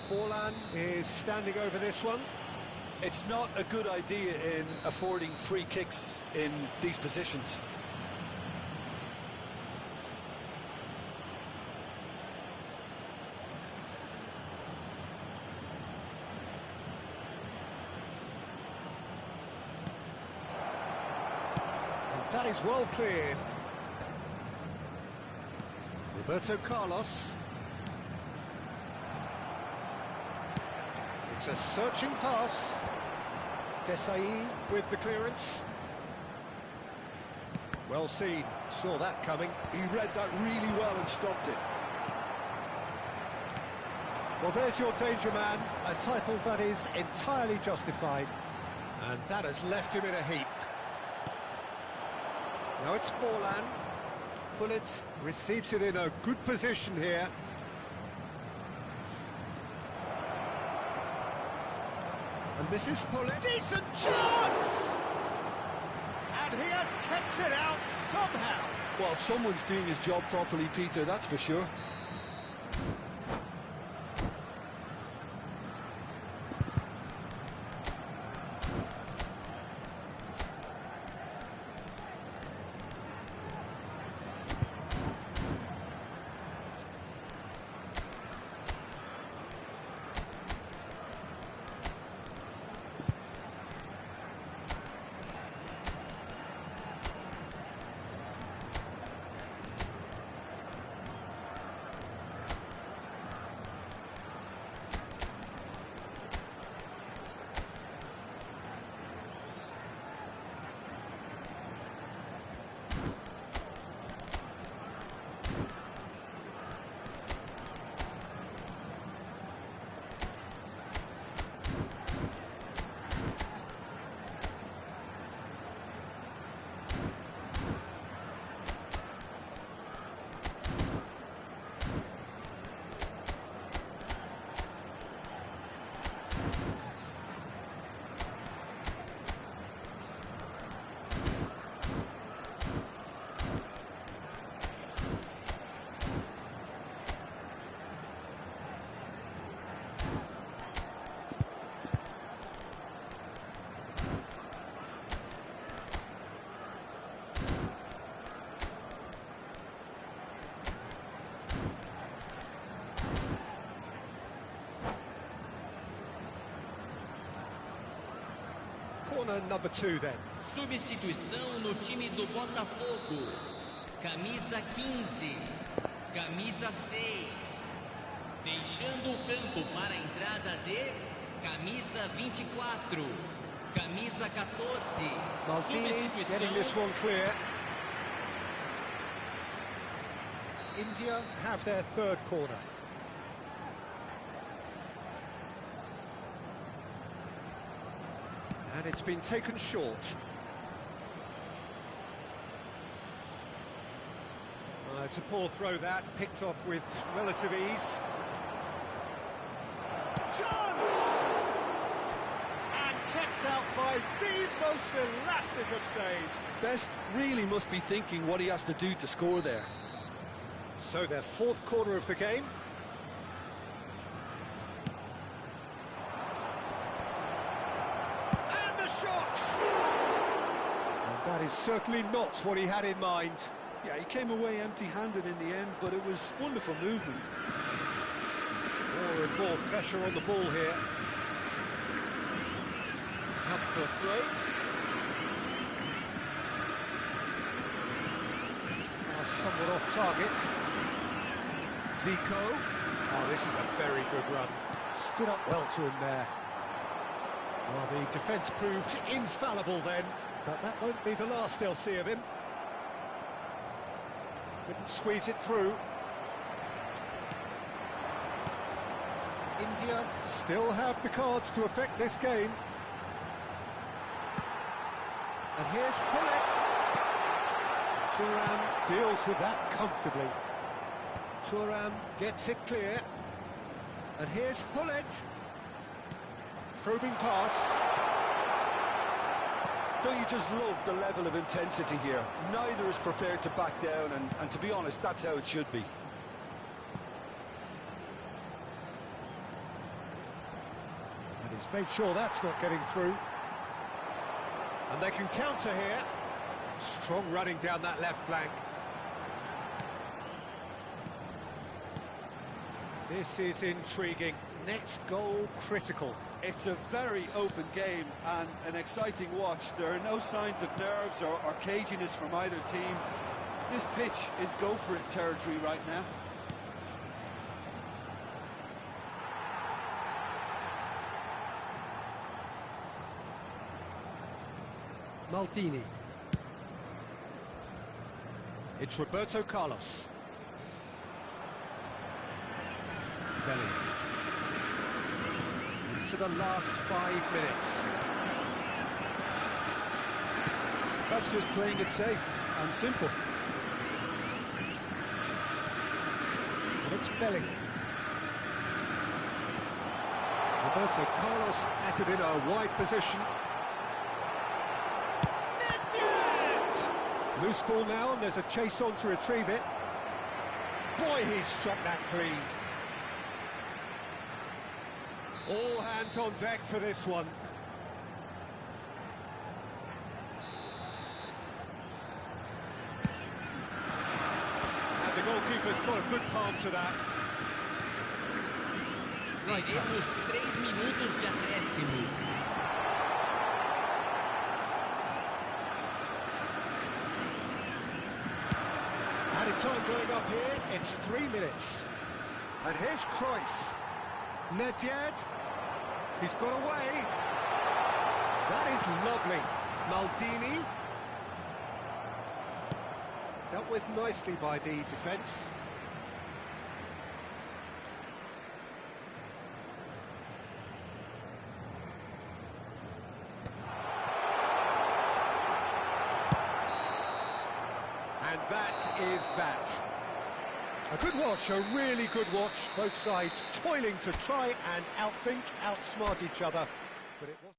Speaker 2: Forlan is standing over this one.
Speaker 4: It's not a good idea in affording free kicks in these positions.
Speaker 2: And that is well cleared. Roberto Carlos. It's a searching pass. Desai with the clearance. Well seen, saw that coming.
Speaker 4: He read that really well and stopped it.
Speaker 2: Well, there's your danger man, a title that is entirely justified. And that has left him in a heap. Now it's Forlan. Pullet receives it in a good position here. And this is Pullet. Decent chance! And he has kept it out somehow.
Speaker 4: Well, someone's doing his job properly, Peter, that's for sure.
Speaker 2: Corner number 2 then.
Speaker 7: Substituição no time do Botafogo. Camisa 15, camisa 6. Deixando o campo para a entrada de camisa 24, camisa 14.
Speaker 2: Maldini getting this one clear. India have their third corner. And it's been taken short. It's a poor throw that, picked off with relative ease. Chance! And kept out by the most elastic of saves.
Speaker 4: Best really must be thinking what he has to do to score there.
Speaker 2: So their fourth corner of the game. is certainly not what he had in mind.
Speaker 4: Yeah, he came away empty-handed in the end, but it was wonderful movement.
Speaker 2: More and more pressure on the ball here. Up for a throw. Pass somewhat off target. Zico. Oh, this is a very good run. Stood up well to him there. Well, the defence proved infallible then, but that won't be the last they'll see of him. Couldn't squeeze it through. India still have the cards to affect this game. And here's Hullet. Thuram deals with that comfortably. Thuram gets it clear. And here's Hullet. Probing pass.
Speaker 4: Don't you just love the level of intensity here? Neither is prepared to back down, and to be honest, that's how it should be.
Speaker 2: And he's made sure that's not getting through. And they can counter here. Strong running down that left flank. This is intriguing. Next goal critical.
Speaker 4: It's a very open game and an exciting watch. There are no signs of nerves or caginess from either team. This pitch is go-for-it territory right now.
Speaker 2: Maldini. It's Roberto Carlos. Bellingham. Into the last 5 minutes.
Speaker 4: That's just playing it safe and simple.
Speaker 2: And it's Bellingham. Roberto Carlos at it in a wide position. Loose ball now, and there's a chase on to retrieve it. Boy, he struck that clean. All hands on deck for this one. And the goalkeeper's got a good palm to that.
Speaker 7: Teremos 3 minutos de acréscimo.
Speaker 2: Added time going up here, it's 3 minutes. And here's Cruyff. Nedved, he's got away. That is lovely. Maldini. Dealt with nicely by the defence. And that is that. A good watch, a really good watch. Both sides toiling to try and outthink, outsmart each other. But it was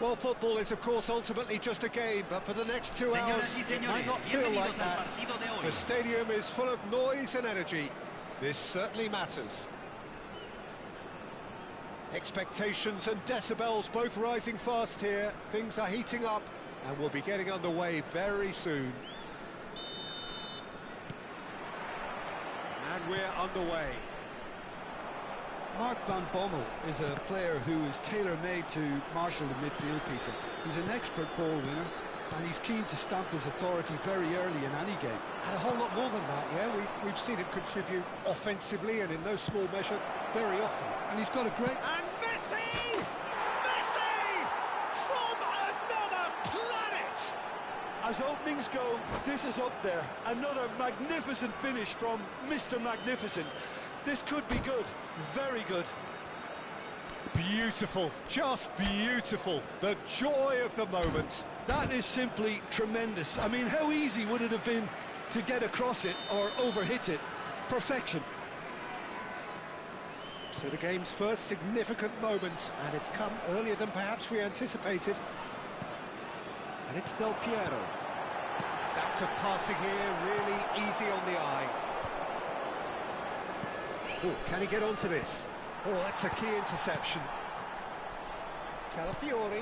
Speaker 2: Well, football is, of course, ultimately just a game, but for the next 2 hours, it might not feel like that. The stadium is full of noise and energy. This certainly matters. Expectations and decibels both rising fast here. Things are heating up, and we'll be getting underway very soon. And we're underway.
Speaker 4: Mark van Bommel is a player who is tailor-made to marshal the midfield, Peter. He's an expert ball winner, and he's keen to stamp his authority very early in any game.
Speaker 2: And a whole lot more than that, yeah? We've seen him contribute offensively and in no small measure very often.
Speaker 4: And he's got a great...
Speaker 2: And Messi! Messi! From another planet!
Speaker 4: As openings go, this is up there. Another magnificent finish from Mr. Magnificent. This could be good, very good.
Speaker 2: Beautiful, just beautiful. The joy of the moment.
Speaker 4: That is simply tremendous. I mean, how easy would it have been to get across it or overhit it? Perfection.
Speaker 2: So the game's first significant moment, and it's come earlier than perhaps we anticipated. And it's Del Piero. Act of passing here, really easy on the eye. Oh, can he get onto this? Oh, that's a key interception. Calafiori.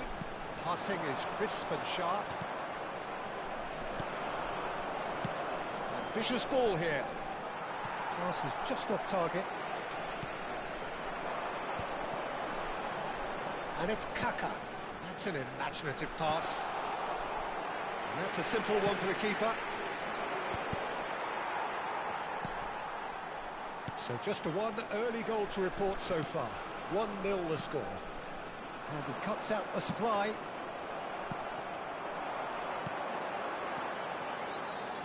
Speaker 2: Passing is crisp and sharp. Ambitious ball here. Pass is just off target. And it's Kaka. That's an imaginative pass. And that's a simple one for the keeper. So just the one early goal to report so far. 1-0 the score. And he cuts out the supply.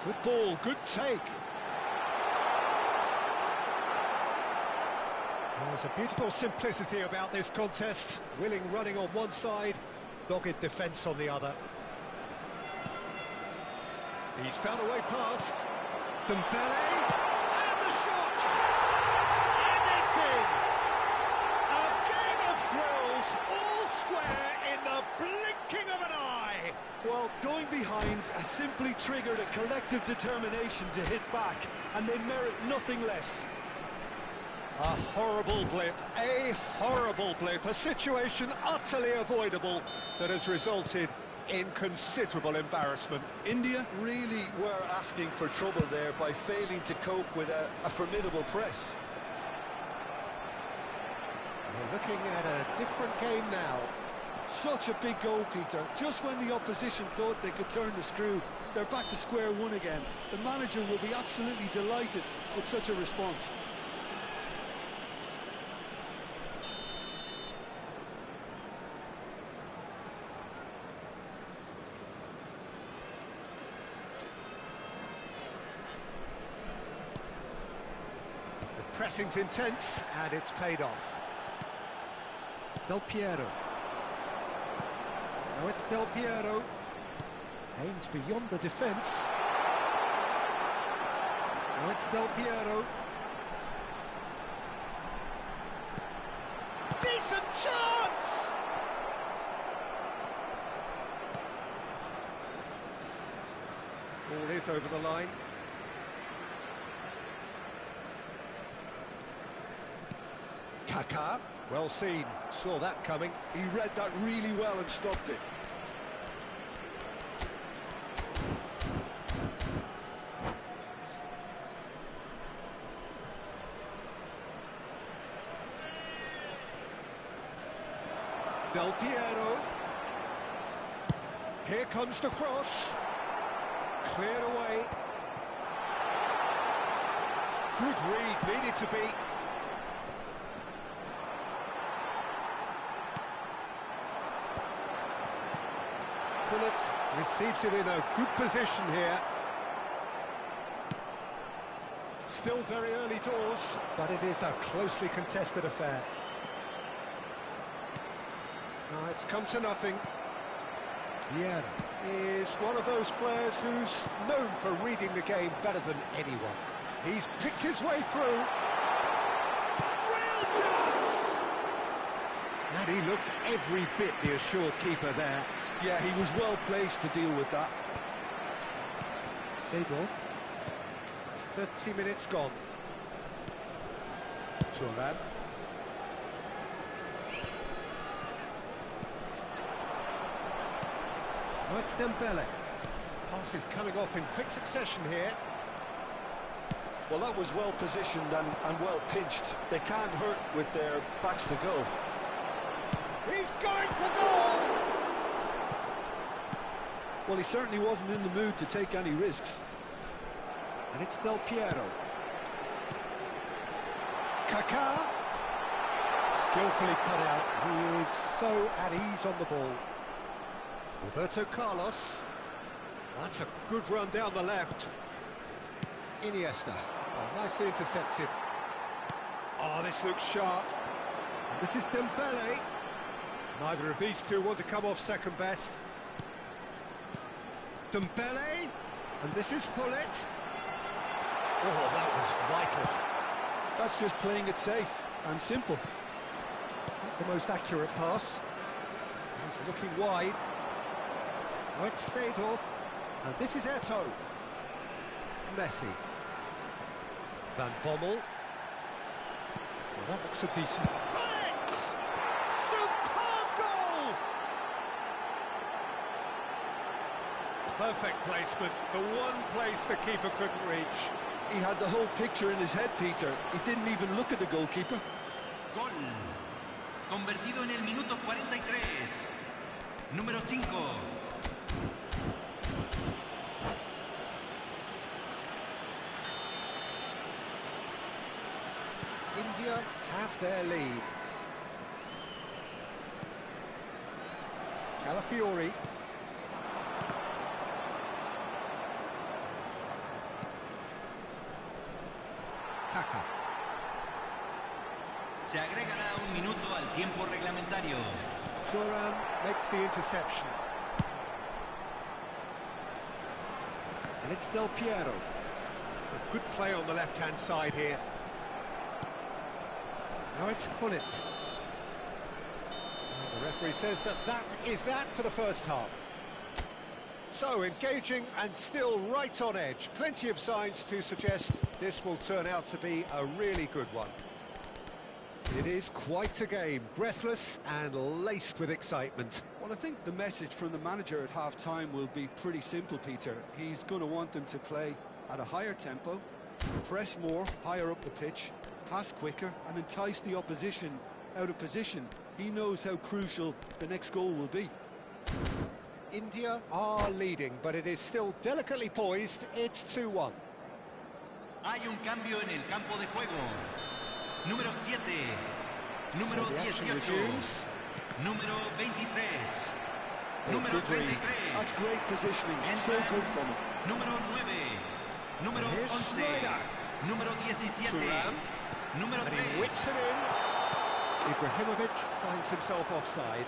Speaker 2: Good ball, good take. There's a beautiful simplicity about this contest. Willing running on one side, dogged defence on the other. He's found a way past. Dembele, and the shot! And it's in! A game of thrills, all square in the blinking of an eye!
Speaker 4: Well, going behind has simply triggered a collective determination to hit back, and they merit nothing less.
Speaker 2: A horrible blip, a situation utterly avoidable that has resulted in considerable embarrassment.
Speaker 4: India really were asking for trouble there by failing to cope with a formidable press.
Speaker 2: We're looking at a different game now.
Speaker 4: Such a big goal, Peter. Just when the opposition thought they could turn the screw, they're back to square one again. The manager will be absolutely delighted with such a response.
Speaker 2: Pressing's intense, and it's paid off. Del Piero. Now it's Del Piero. Aims beyond the defence. Now it's Del Piero. Decent chance! Ball is over the line. Kaka, well seen, saw that coming.
Speaker 4: He read that really well and stopped it.
Speaker 2: Del Piero. Here comes the cross. Cleared away. Good read, needed to be. Pullet receives it in a good position here. Still very early doors, but it is a closely contested affair. Now it's come to nothing. Vieira is one of those players who's known for reading the game better than anyone. He's picked his way through. Real chance! And he looked every bit the assured keeper there.
Speaker 4: Yeah, he was well placed to deal with that.
Speaker 2: Seedorf. 30 minutes gone. Thuram. Now it's Dembele. Pass is coming off in quick succession here.
Speaker 4: Well, that was well positioned and well pinched. They can't hurt with their backs to goal.
Speaker 2: He's going for goal!
Speaker 4: Well, he certainly wasn't in the mood to take any risks.
Speaker 2: And it's Del Piero. Kaká. Skillfully cut out. He is so at ease on the ball. Roberto Carlos. That's a good run down the left. Iniesta. Oh, nicely intercepted. Oh, this looks sharp. And this is Dembele. Neither of these two want to come off second best. Dembele. And this is Hullet. Oh, that was vital.
Speaker 4: That's just playing it safe and simple.
Speaker 2: Not the most accurate pass. He's looking wide. Now it's Seedorf. And this is Eto'o. Messi. Van Bommel. Well, that looks a decent... Right! Superb goal! Perfect placement. The one place the keeper couldn't reach.
Speaker 4: He had the whole picture in his head, Peter. He didn't even look at the goalkeeper.
Speaker 7: Gol. Convertido en el minuto 43. Número 5.
Speaker 2: India have their lead. Calafiori. Kaká.
Speaker 7: Se agregará un minuto al tiempo reglamentario.
Speaker 2: Thuram makes the interception. And it's Del Piero. A good play on the left-hand side here. Now it's Hullet. The referee says that is that for the first half. So, engaging and still right on edge. Plenty of signs to suggest this will turn out to be a really good one. It is quite a game, breathless and laced with excitement.
Speaker 4: Well, I think the message from the manager at half-time will be pretty simple, Peter. He's going to want them to play at a higher tempo, press more, higher up the pitch, pass quicker and entice the opposition out of position. He knows how crucial the next goal will be.
Speaker 2: India are leading, but it is still delicately poised. It's 2-1.
Speaker 7: Hay un cambio en el campo de juego. Número 7. Número
Speaker 2: So the action
Speaker 7: 18.
Speaker 2: resumes.
Speaker 7: Número 23.
Speaker 2: Oh,
Speaker 7: Número
Speaker 2: good read.
Speaker 7: 33.
Speaker 4: That's great positioning, so
Speaker 7: Entra
Speaker 4: good from him.
Speaker 7: Número 9. Número
Speaker 2: And here's
Speaker 7: 11.
Speaker 2: Snyder.
Speaker 7: Número 17.
Speaker 2: Thuram.
Speaker 7: Número
Speaker 2: And
Speaker 7: 3.
Speaker 2: he whips it in. Ibrahimovic finds himself offside.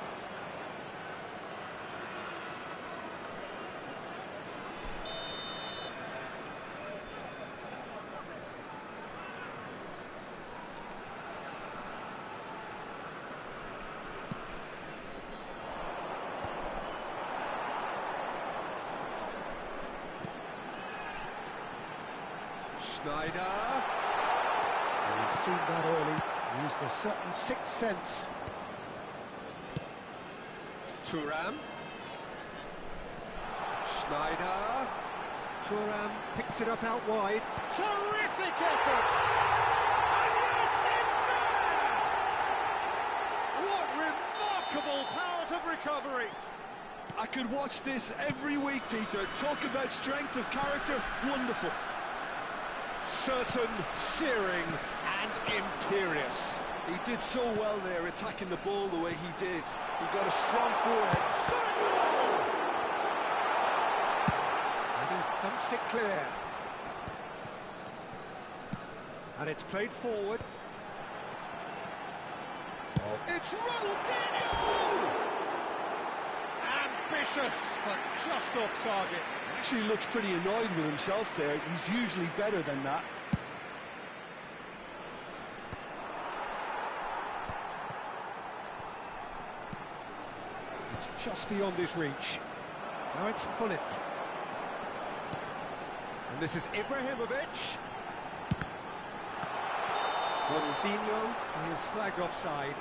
Speaker 2: Snyder. And he's seen that early. Used a certain sixth sense. Thuram. Snyder. Thuram picks it up out wide. Terrific effort! And yes, it's there! What remarkable powers of recovery!
Speaker 4: I could watch this every week, Peter. Talk about strength of character, wonderful.
Speaker 2: Certain, searing and imperious.
Speaker 4: He did so well there, attacking the ball the way he did. He got a strong forehead.
Speaker 2: Shot goal! And he thumps it clear. And it's played forward. It's Ronaldinho! Ambitious, but just off target.
Speaker 4: Actually looks pretty annoyed with himself there. He's usually better than that.
Speaker 2: It's just beyond his reach. Now it's Hullet. And this is Ibrahimovic. Ronaldinho is flagged offside.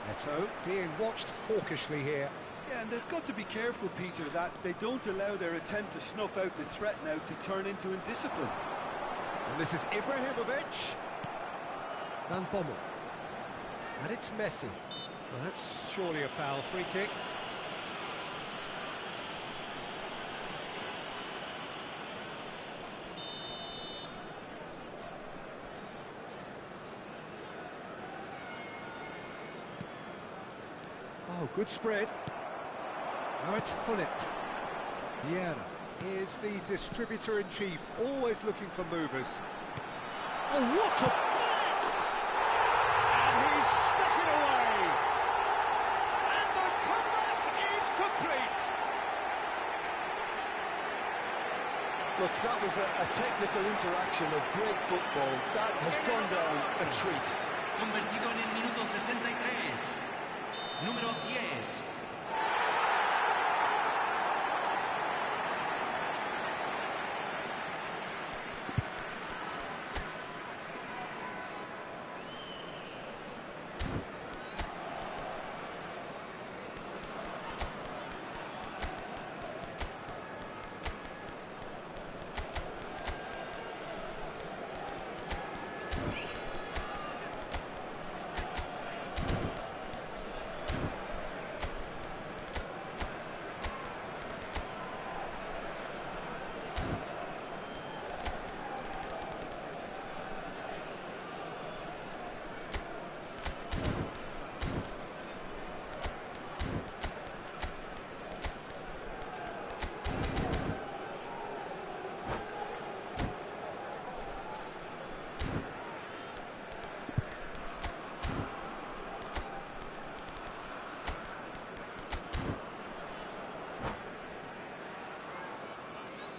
Speaker 2: Neto being watched hawkishly here.
Speaker 4: Yeah, and they've got to be careful, Peter, that they don't allow their attempt to snuff out the threat now to turn into indiscipline.
Speaker 2: And this is Ibrahimovic. Van Bommel. And it's Messi. Well, that's surely a foul. Free kick. Oh, good spread. Now it's Hullet. Vieira is the distributor-in-chief, always looking for movers. Oh, what a blitz! And he's stepping away. And the comeback is complete.
Speaker 4: Look, that was a technical interaction of great football. That has gone down a treat.
Speaker 7: Convertido en el minuto 63. Número 10.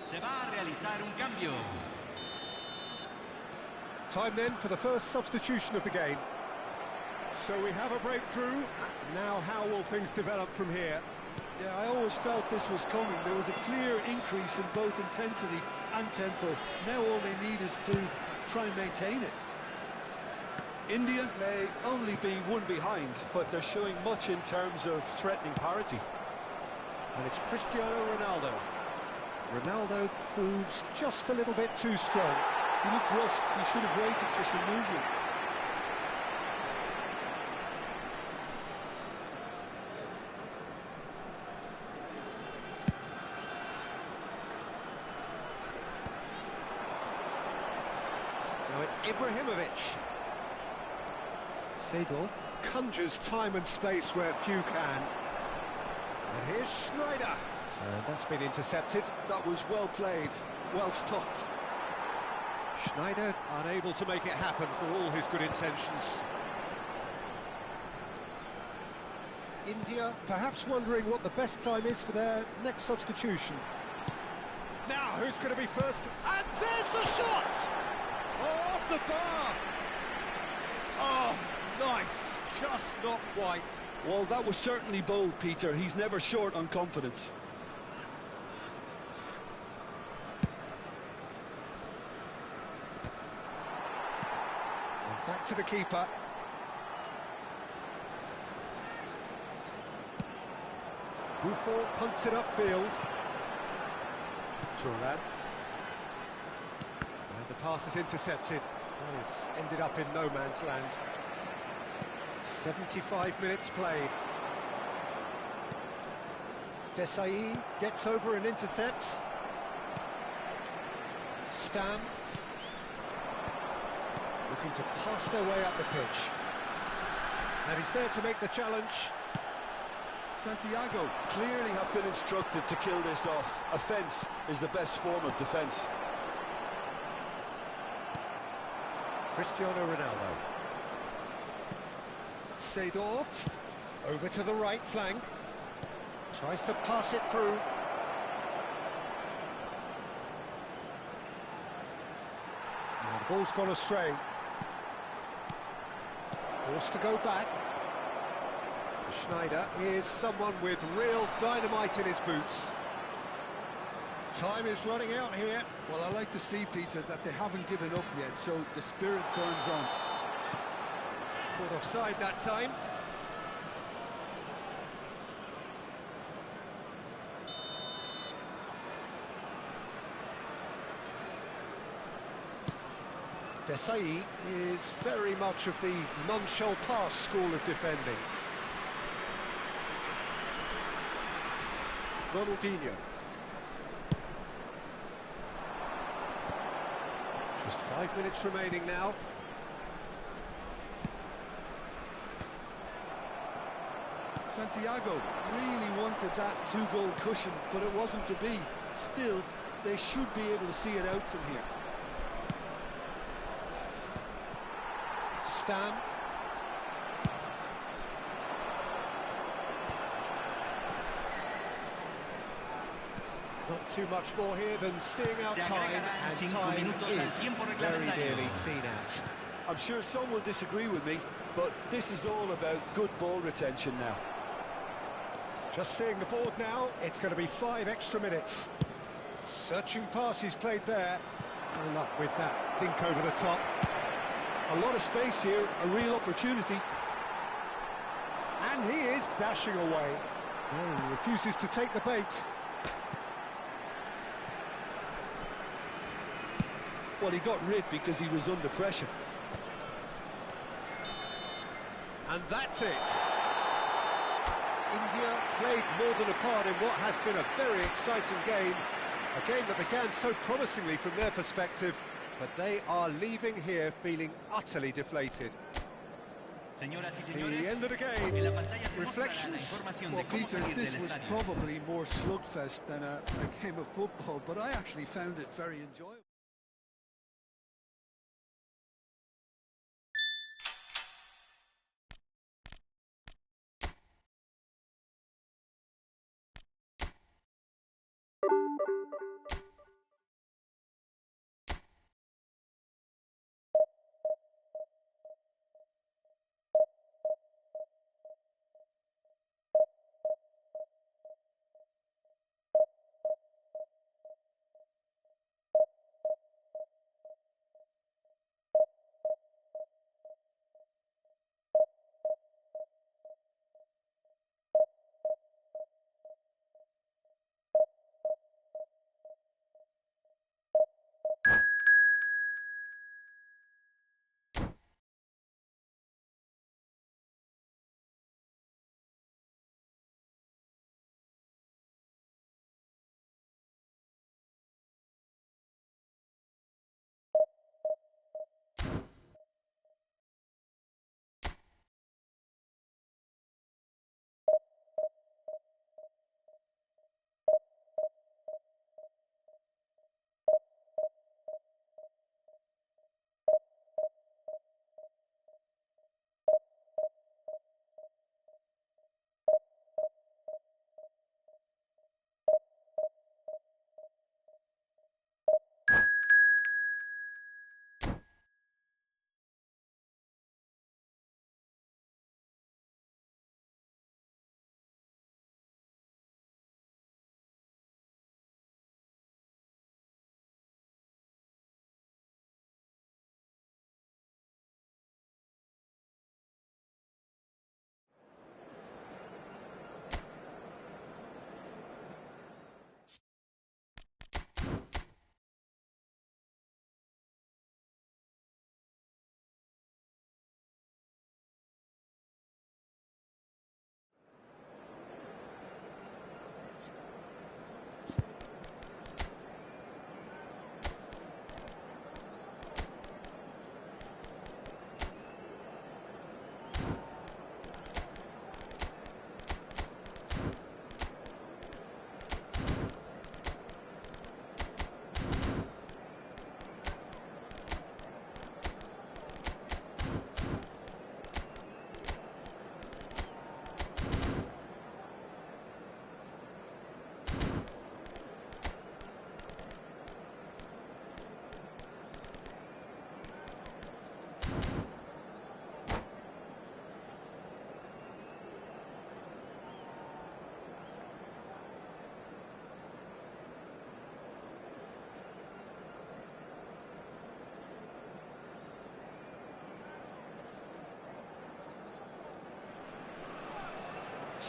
Speaker 7: Se va a realizar un cambio.
Speaker 2: Time then for the first substitution of the game. So we have a breakthrough. Now how will things develop from here?
Speaker 4: Yeah, I always felt this was coming. There was a clear increase in both intensity and tempo. Now all they need is to try and maintain it. India may only be one behind, but they're showing much in terms of threatening parity.
Speaker 2: And it's Cristiano Ronaldo. Ronaldo proves just a little bit too strong.
Speaker 4: He looked rushed. He should have waited for some movement.
Speaker 2: Now it's Ibrahimovic. Seedorf conjures time and space where few can. And here's Schneider. And that's been intercepted.
Speaker 4: That was well played, well stopped.
Speaker 2: Schneider unable to make it happen for all his good intentions. India perhaps wondering what the best time is for their next substitution. Now, who's going to be first? And there's the shot! Oh, off the bar! Oh, nice. Just not quite.
Speaker 4: Well, that was certainly bold, Peter. He's never short on confidence.
Speaker 2: And back to the keeper. Buffon punts it upfield. Turan. And the pass is intercepted. Well, it's ended up in no man's land. 75 minutes played. Desai gets over and intercepts. Stam looking to pass their way up the pitch. And he's there to make the challenge.
Speaker 4: Santiago clearly have been instructed to kill this off. Offence is the best form of defence.
Speaker 2: Cristiano Ronaldo. Seedorf over to the right flank. Tries to pass it through. And the ball's gone astray. Forced to go back. Schneider is someone with real dynamite in his boots. Time is running out here.
Speaker 4: Well, I like to see, Peter, that they haven't given up yet, so the spirit burns on.
Speaker 2: Caught offside that time. Desai is very much of the non-shall pass school of defending. Ronaldinho. Just 5 minutes remaining now.
Speaker 4: Santiago really wanted that two-goal cushion, but it wasn't to be. Still, they should be able to see it out from here.
Speaker 2: Stam. Not too much more here than seeing out time, and time is very nearly seen out.
Speaker 4: I'm sure some will disagree with me, but this is all about good ball retention now.
Speaker 2: Just seeing the board now, it's going to be 5 extra minutes. Searching pass he's played there. No luck with that dink over the top.
Speaker 4: A lot of space here, a real opportunity.
Speaker 2: And he is dashing away. Oh, he refuses to take the bait.
Speaker 4: Well, he got rid because he was under pressure.
Speaker 2: And that's it. India played more than a part in what has been a very exciting game. A game that began so promisingly from their perspective, but they are leaving here feeling utterly deflated.
Speaker 7: The
Speaker 2: end of the game. Reflections?
Speaker 4: Well, Peter, this was probably more slugfest than a game of football, but I actually found it very enjoyable.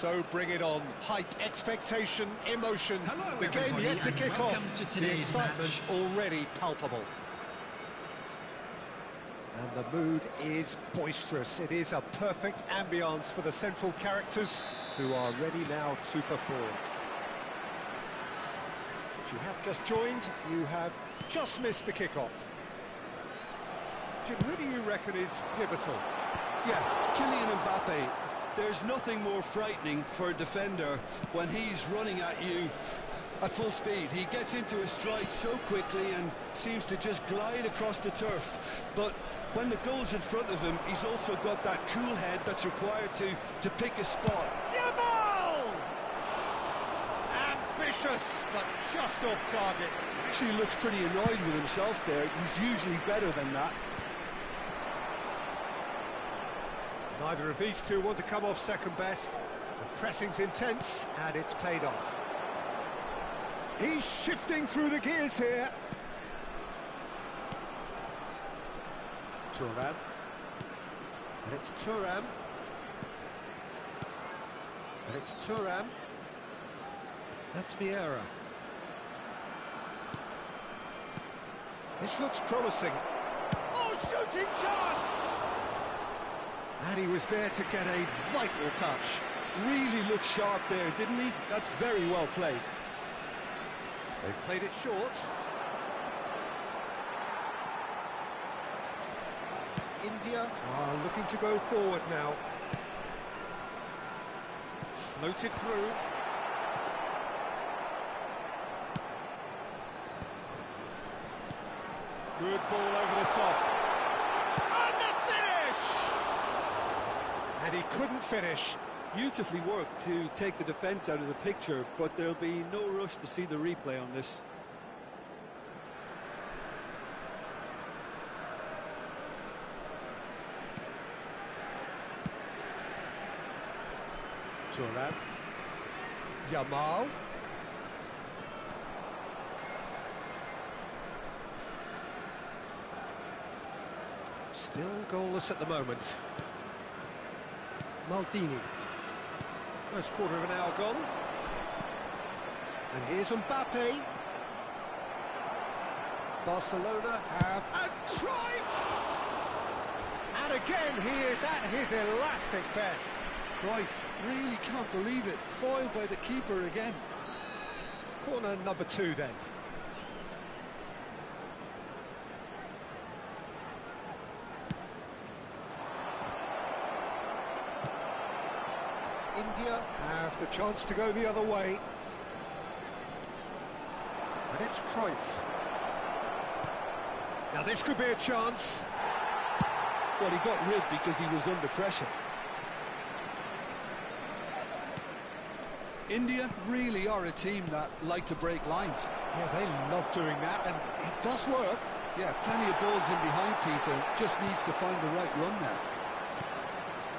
Speaker 2: So bring it on. Hype, expectation, emotion.
Speaker 5: Hello,
Speaker 2: the game
Speaker 5: everybody,
Speaker 2: yet to
Speaker 5: and
Speaker 2: kick off.
Speaker 5: welcome to
Speaker 2: The
Speaker 5: today's
Speaker 2: excitement
Speaker 5: match.
Speaker 2: already palpable. And the mood is boisterous. It is a perfect ambience for the central characters who are ready now to perform. If you have just joined, you have just missed the kickoff. Jim, who do you reckon is pivotal?
Speaker 4: Yeah, Kylian Mbappe. There's nothing more frightening for a defender when he's running at you at full speed. He gets into a stride so quickly and seems to just glide across the turf. But when the goal's in front of him, he's also got that cool head that's required to pick a spot.
Speaker 2: Yamal! Ambitious, but just off target.
Speaker 4: Actually looks pretty annoyed with himself there. He's usually better than that.
Speaker 2: Neither of these two want to come off second best. The pressing's intense, and it's paid off. He's shifting through the gears here. Thuram. And it's Thuram. And it's Thuram. That's Vieira. This looks promising. Oh, shooting chance! And he was there to get a vital touch.
Speaker 4: Really looked sharp there, didn't he? That's very well played.
Speaker 2: They've played it short. India are looking to go forward now. Floated through. Good ball over the top. And the finish! And he couldn't finish.
Speaker 4: Beautifully worked to take the defence out of the picture, but there'll be no rush to see the replay on this.
Speaker 2: Thuram. Yamal. Still goalless at the moment. Maldini. First quarter of an hour gone. And here's Mbappe. Barcelona have... And Cruyff! And again, he is at his elastic best.
Speaker 4: Cruyff, really can't believe it. Foiled by the keeper again.
Speaker 2: Corner number 2 then. India have the chance to go the other way. And it's Cruyff. Now this could be a chance.
Speaker 4: Well, he got rid because he was under pressure. India really are a team that like to break lines.
Speaker 2: Yeah, they love doing that, and it does work.
Speaker 4: Yeah, plenty of balls in behind Peter. Just needs to find the right run now.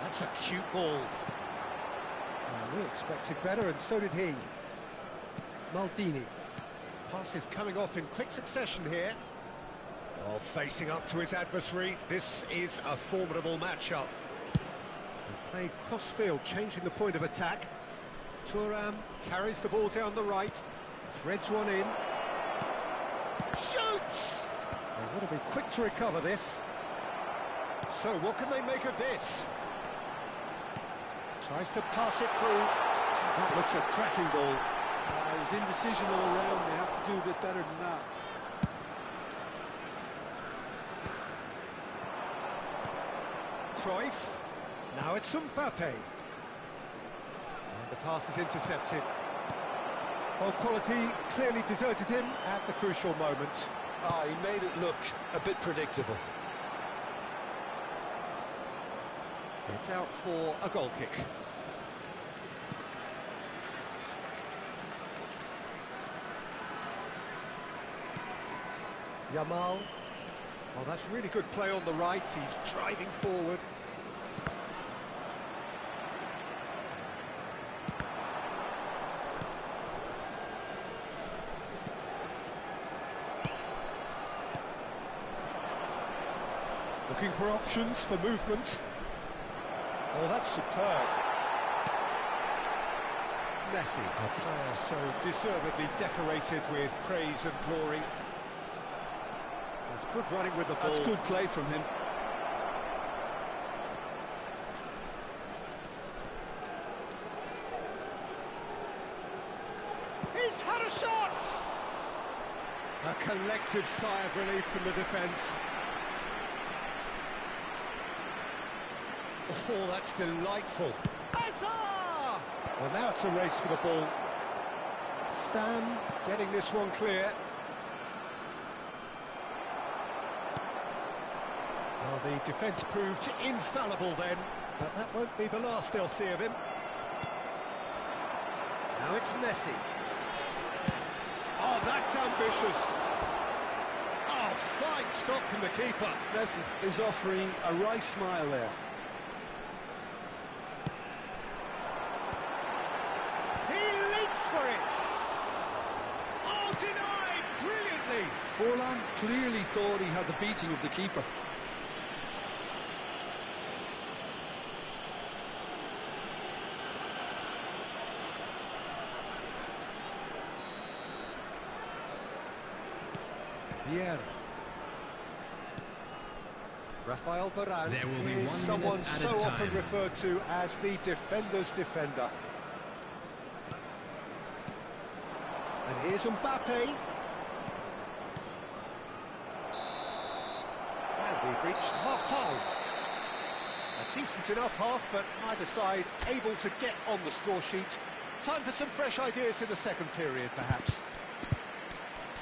Speaker 2: That's a cute ball. We expected better, and so did he. Maldini. Passes coming off in quick succession here. Oh, facing up to his adversary. This is a formidable matchup. They play cross-field, changing the point of attack. Thuram carries the ball down the right, threads one in. Shoots! They want to be quick to recover this. So what can they make of this? Tries to pass it through. That looks a cracking ball.
Speaker 4: It was indecision all around. They have to do a bit better than that.
Speaker 2: Cruyff. Now it's Mbappe. And the pass is intercepted. Well, quality clearly deserted him at the crucial moment.
Speaker 4: He made it look a bit predictable.
Speaker 2: It's out for a goal kick. Yamal. Oh, that's really good play on the right. He's driving forward. Looking for options for movement. Oh, that's superb. Messi. A player so deservedly decorated with praise and glory. It's good running with the ball.
Speaker 4: That's good play from him.
Speaker 2: He's had a shot! A collective sigh of relief from the defence. Oh, that's delightful. Hazard! Well, now it's a race for the ball. Stan getting this one clear. Well, the defence proved infallible then, but that won't be the last they'll see of him. Now it's Messi. Oh, that's ambitious. Oh, fine stop from the keeper.
Speaker 4: Messi is offering a wry smile there.
Speaker 2: He leaps for it. Oh, denied brilliantly.
Speaker 4: Forlan clearly thought he had the beating of the keeper.
Speaker 2: Vieira. Rafael Varane
Speaker 5: There will be
Speaker 2: is
Speaker 5: 1
Speaker 2: someone
Speaker 5: minute at
Speaker 2: so
Speaker 5: a
Speaker 2: often
Speaker 5: time.
Speaker 2: referred to as the defender's defender. And here's Mbappe. And we've reached half-time. A decent enough half, but neither side able to get on the score sheet. Time for some fresh ideas in the second period, perhaps.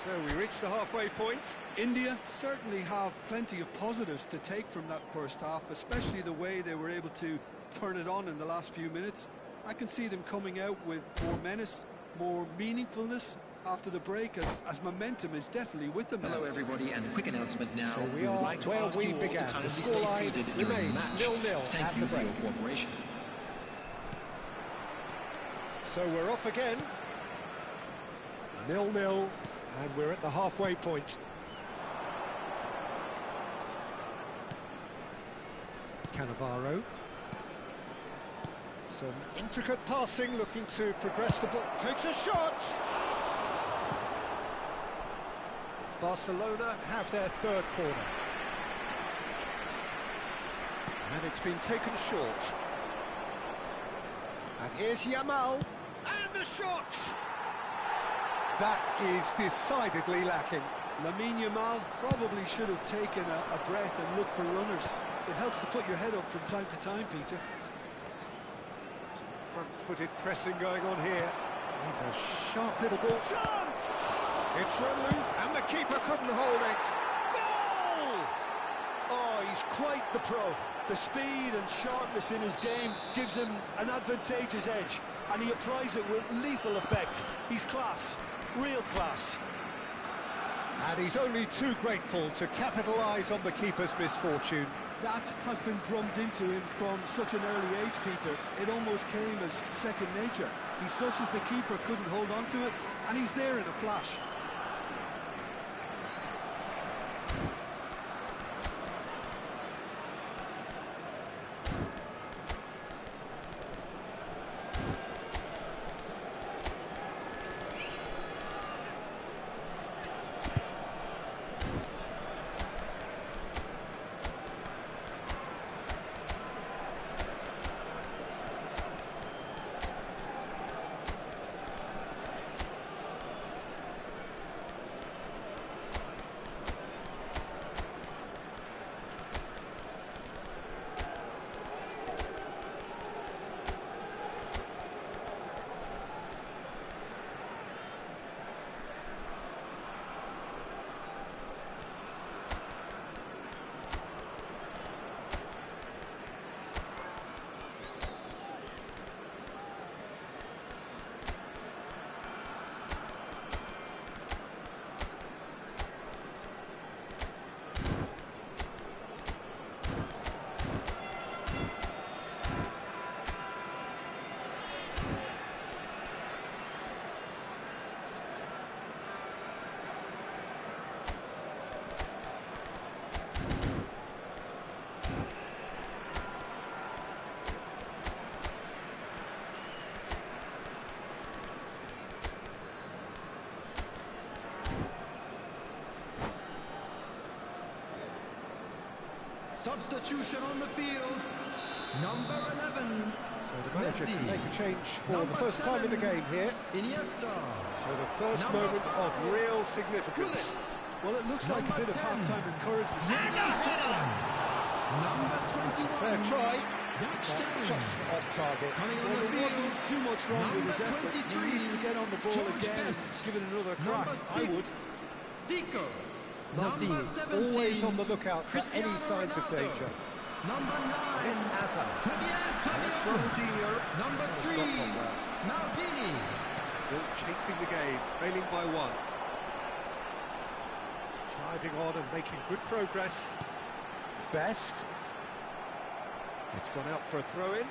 Speaker 2: So we reach the halfway point.
Speaker 4: India certainly have plenty of positives to take from that first half, especially the way they were able to turn it on in the last few minutes. I can see them coming out with more menace, more meaningfulness after the break, as momentum is definitely with them now.
Speaker 5: Hello everybody, and a quick announcement now.
Speaker 2: So we
Speaker 5: would
Speaker 2: are
Speaker 5: like to
Speaker 2: where
Speaker 5: ask
Speaker 2: we
Speaker 5: you all
Speaker 2: began.
Speaker 5: to kindly
Speaker 2: The
Speaker 5: stay
Speaker 2: scoreline
Speaker 5: seated during the
Speaker 2: remains
Speaker 5: match.
Speaker 2: 0-0
Speaker 5: Thank
Speaker 2: at
Speaker 5: you
Speaker 2: the
Speaker 5: for your
Speaker 2: break.
Speaker 5: cooperation.
Speaker 2: So we're off again. 0-0, and we're at the halfway point. Cannavaro. Some intricate passing, looking to progress the ball. Takes a shot! Barcelona have their third corner. And it's been taken short. And here's Yamal. And the shot! That is decidedly lacking.
Speaker 4: Lamine Yamal probably should have taken a breath and looked for runners. It helps to put your head up from time to time, Peter.
Speaker 2: Some front-footed pressing going on here. Here's a sharp little ball. Chance! It's run loose, and the keeper couldn't hold it. Goal!
Speaker 4: Oh, he's quite the pro. The speed and sharpness in his game gives him an advantageous edge, and he applies it with lethal effect. He's class, real class.
Speaker 2: And he's only too grateful to capitalise on the keeper's misfortune.
Speaker 4: That has been drummed into him from such an early age, Peter. It almost came as second nature. He's such as the keeper couldn't hold on to it, and he's there in a flash.
Speaker 6: Substitution on the field. Number 11.
Speaker 2: So the manager
Speaker 6: Messi.
Speaker 2: can make a change for
Speaker 6: Number
Speaker 2: the first time in the
Speaker 6: 7.
Speaker 2: game here.
Speaker 6: Iniesta.
Speaker 2: So the first
Speaker 6: Number
Speaker 2: moment of
Speaker 6: 5.
Speaker 2: real significance.
Speaker 6: Gullit.
Speaker 4: Well, it looks like a
Speaker 6: Number
Speaker 4: bit of
Speaker 6: 10.
Speaker 4: half-time encouragement.
Speaker 6: And a header. Number 21.
Speaker 2: It's a fair try,
Speaker 6: Jack
Speaker 2: but
Speaker 6: Stein.
Speaker 2: just off target.
Speaker 6: Coming on
Speaker 4: Well,
Speaker 6: the
Speaker 4: there wasn't
Speaker 6: field.
Speaker 4: too much wrong with his
Speaker 6: Number
Speaker 4: effort. He
Speaker 6: 23.
Speaker 4: needs to get on the ball
Speaker 6: George
Speaker 4: again and
Speaker 6: Best.
Speaker 4: give it another crack.
Speaker 6: Number 6.
Speaker 4: I would.
Speaker 6: Zico.
Speaker 2: Maldini,
Speaker 6: Number 17.
Speaker 2: always on the lookout for
Speaker 6: Cristiano
Speaker 2: any signs of
Speaker 6: Ronaldo.
Speaker 2: danger.
Speaker 6: Number 9.
Speaker 2: It's Hazard.
Speaker 6: Javier
Speaker 2: And it's
Speaker 6: Pavillon.
Speaker 2: Ronaldinho.
Speaker 6: Number
Speaker 2: That has
Speaker 6: 3.
Speaker 2: not gone well.
Speaker 6: Maldini.
Speaker 2: Still chasing the game, trailing by 1. Driving on and making good progress. Best. It's gone out for a throw-in.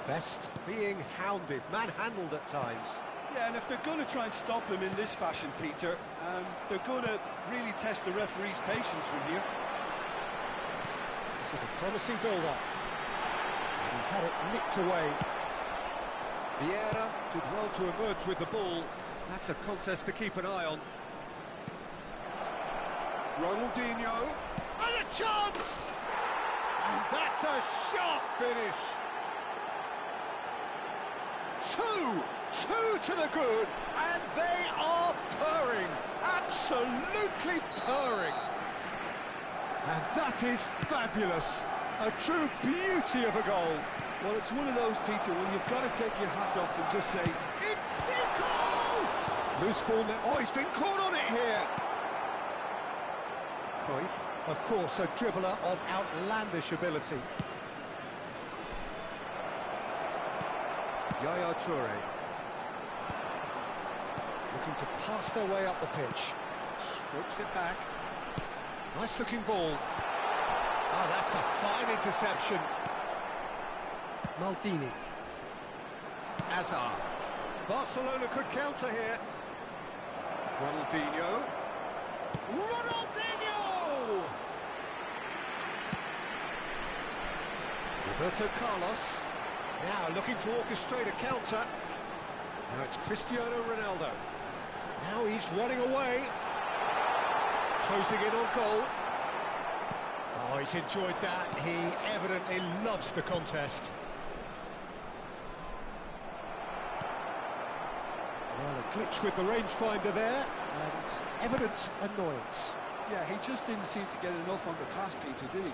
Speaker 2: Best being hounded, manhandled at times.
Speaker 4: Yeah, and if they're going to try and stop him in this fashion, Peter, they're going to really test the referee's patience from here.
Speaker 2: This is a promising build-up. And he's had it nicked away. Vieira did well to emerge with the ball. That's a contest to keep an eye on. Ronaldinho, and a chance! And that's a sharp finish. Two to the good, and they are purring, absolutely purring. And that is fabulous, a true beauty of a goal.
Speaker 4: Well, it's one of those, Peter, when you've got to take your hat off and just say,
Speaker 2: It's Zico! Loose ball now. Oh, he's been caught on it here. Cruyff, of course, a dribbler of outlandish ability. Yaya Toure. Looking to pass their way up the pitch. Strokes it back. Nice looking ball. Oh, that's a fine interception. Maldini. Hazard. Barcelona could counter here. Ronaldinho. Ronaldinho! Roberto Carlos. Now looking to orchestrate a counter. Now it's Cristiano Ronaldo. Now he's running away. Closing in on goal. Oh, he's enjoyed that. He evidently loves the contest. Well, a glitch with the rangefinder there, and evident annoyance.
Speaker 4: yeah, he just didn't seem to get enough on the pass, Peter, did he?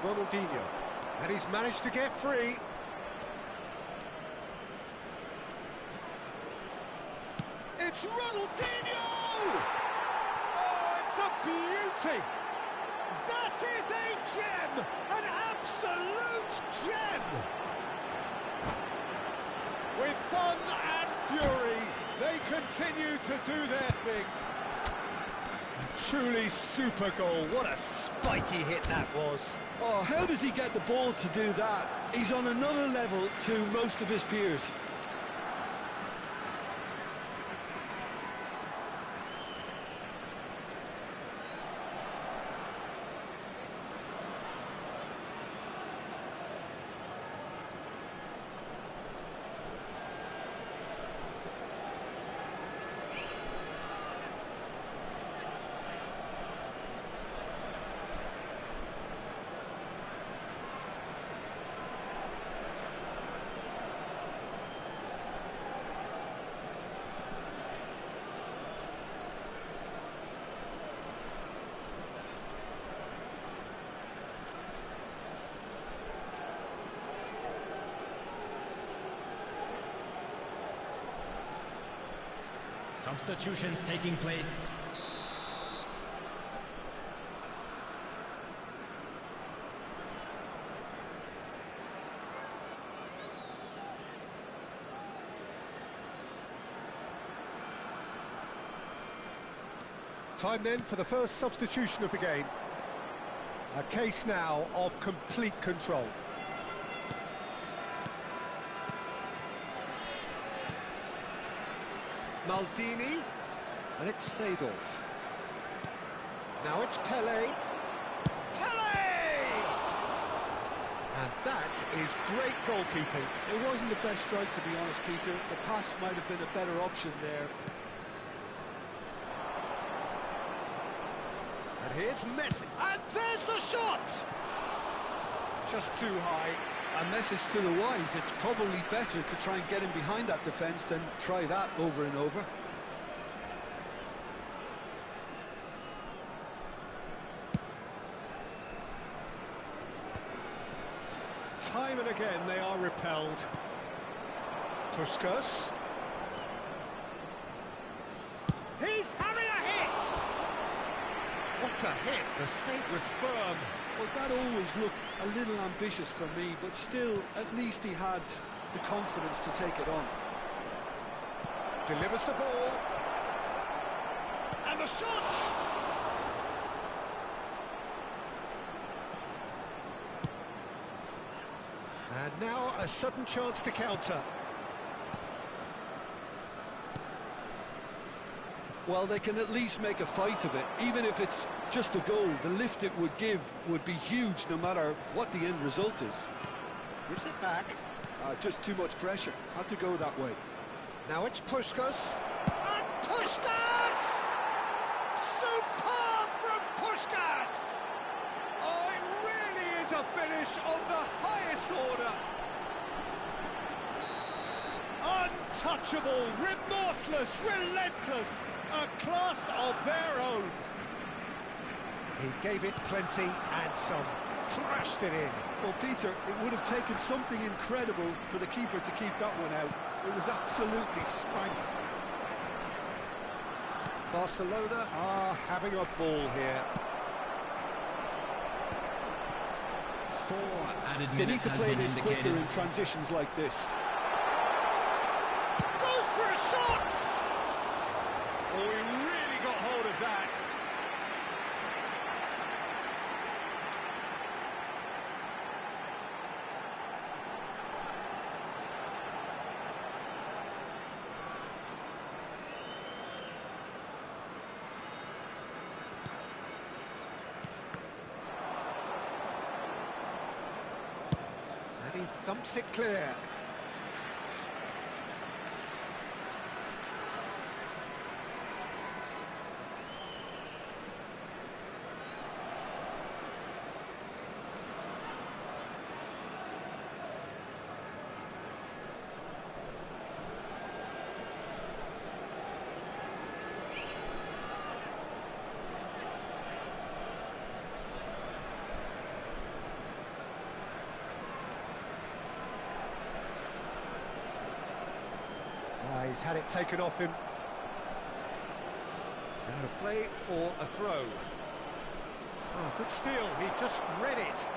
Speaker 2: Ronaldinho, and he's managed to get free. It's Ronaldinho! Oh, it's a beauty! That is a gem! An absolute gem! With fun and fury, they continue to do their thing. A truly super goal. What a spiky hit that was.
Speaker 4: Oh, how does he get the ball to do that? He's on another level to most of his peers.
Speaker 5: Substitutions taking place.
Speaker 2: Time then for the first substitution of the game. A case now of complete control. Maldini, and it's Seedorf. Now it's Pelé. And that is great goalkeeping.
Speaker 4: It wasn't the best strike, to be honest, Peter. The pass might have been a better option there.
Speaker 2: And here's Messi. And there's the shot! Just too high.
Speaker 4: A message to the wise, it's probably better to try and get him behind that defence than try that over and over.
Speaker 2: Time and again they are repelled. Puskas. He's having a hit! What a hit! The save was firm.
Speaker 4: Well, that always looked a little ambitious for me, but still, at least he had the confidence to take it on.
Speaker 2: Delivers the ball. And the shot! And now a sudden chance to counter.
Speaker 4: Well, they can at least make a fight of it. Even if it's just a goal, the lift it would give would be huge no matter what the end result is.
Speaker 2: Gives it back.
Speaker 4: Just too much pressure. Had to go that way.
Speaker 2: Now it's Puskas. And Puskas! Superb from Puskas! Oh, it really is a finish of the highest order. Untouchable, remorseless, relentless. A class of their own. He gave it plenty and some. Crashed it in.
Speaker 4: Well, Peter, it would have taken something incredible for the keeper to keep that one out. It was absolutely spanked.
Speaker 2: Barcelona are having a ball here.
Speaker 5: 4 added minutes.
Speaker 4: They need to
Speaker 5: has
Speaker 4: play
Speaker 5: been
Speaker 4: this
Speaker 5: indicated.
Speaker 4: quicker in transitions like this.
Speaker 2: Goes for a shot! Oh, he really got hold of that. And he thumps it clear. He's had it taken off him. Out of play for a throw. Oh, good steal. He just read it.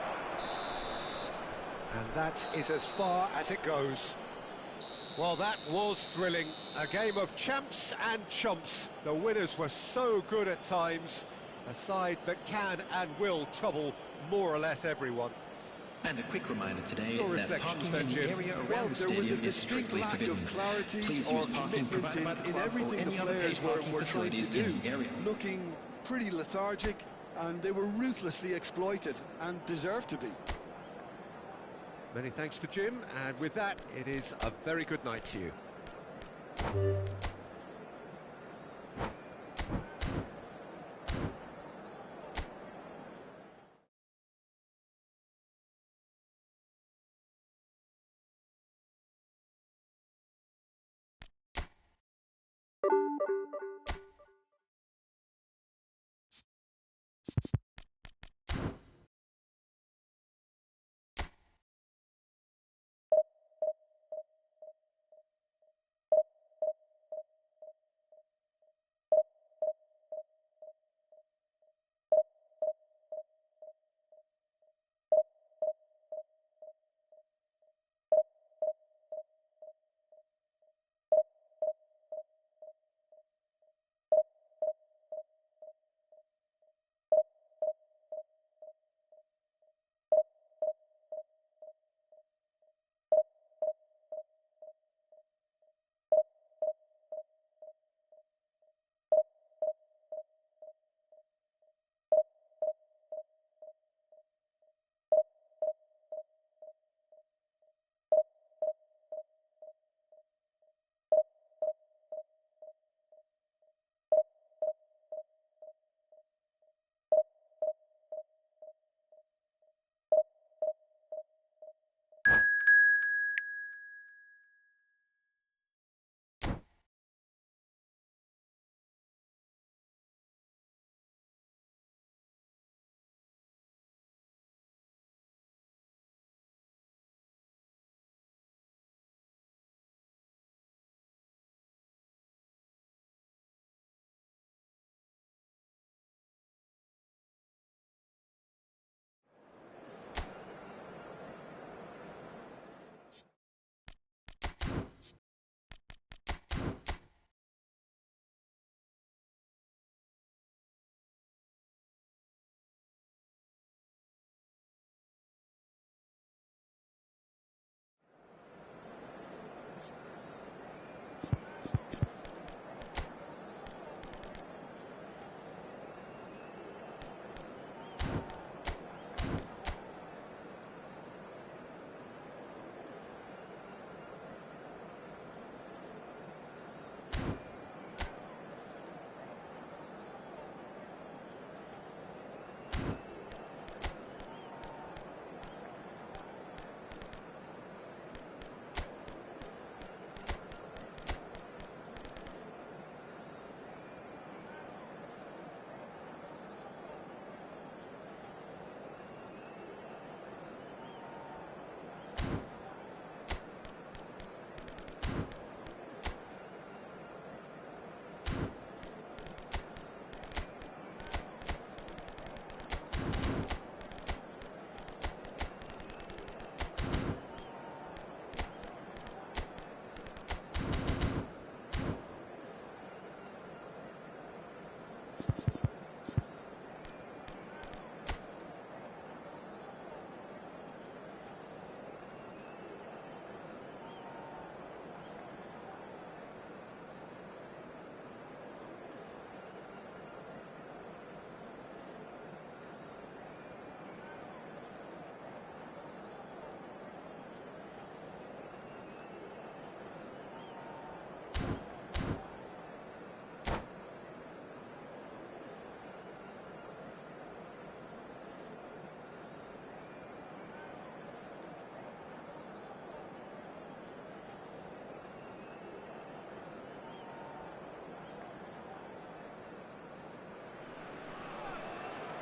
Speaker 2: And that is as far as it goes. Well, that was thrilling. A game of champs and chumps. The winners were so good at times. A side that can and will trouble more or less everyone.
Speaker 5: And a quick reminder today
Speaker 2: Your
Speaker 5: that
Speaker 2: reflections
Speaker 5: parking
Speaker 2: then,
Speaker 5: in the
Speaker 2: Jim.
Speaker 5: area around
Speaker 4: Well,
Speaker 5: the
Speaker 4: there was a
Speaker 5: stadium is
Speaker 4: distinct
Speaker 5: strictly
Speaker 4: lack
Speaker 5: forbidden.
Speaker 4: of clarity
Speaker 5: Please
Speaker 4: or
Speaker 5: use parking
Speaker 4: commitment
Speaker 5: provided by the
Speaker 4: in
Speaker 5: club or
Speaker 4: everything the
Speaker 5: any other
Speaker 4: players
Speaker 5: paid
Speaker 4: were
Speaker 5: parking
Speaker 4: trying to
Speaker 5: facilities
Speaker 4: do.
Speaker 5: in the area.
Speaker 4: Looking pretty lethargic, and they were ruthlessly exploited, and deserved to be.
Speaker 2: Many thanks to Jim, and with that, it is a very good night to you.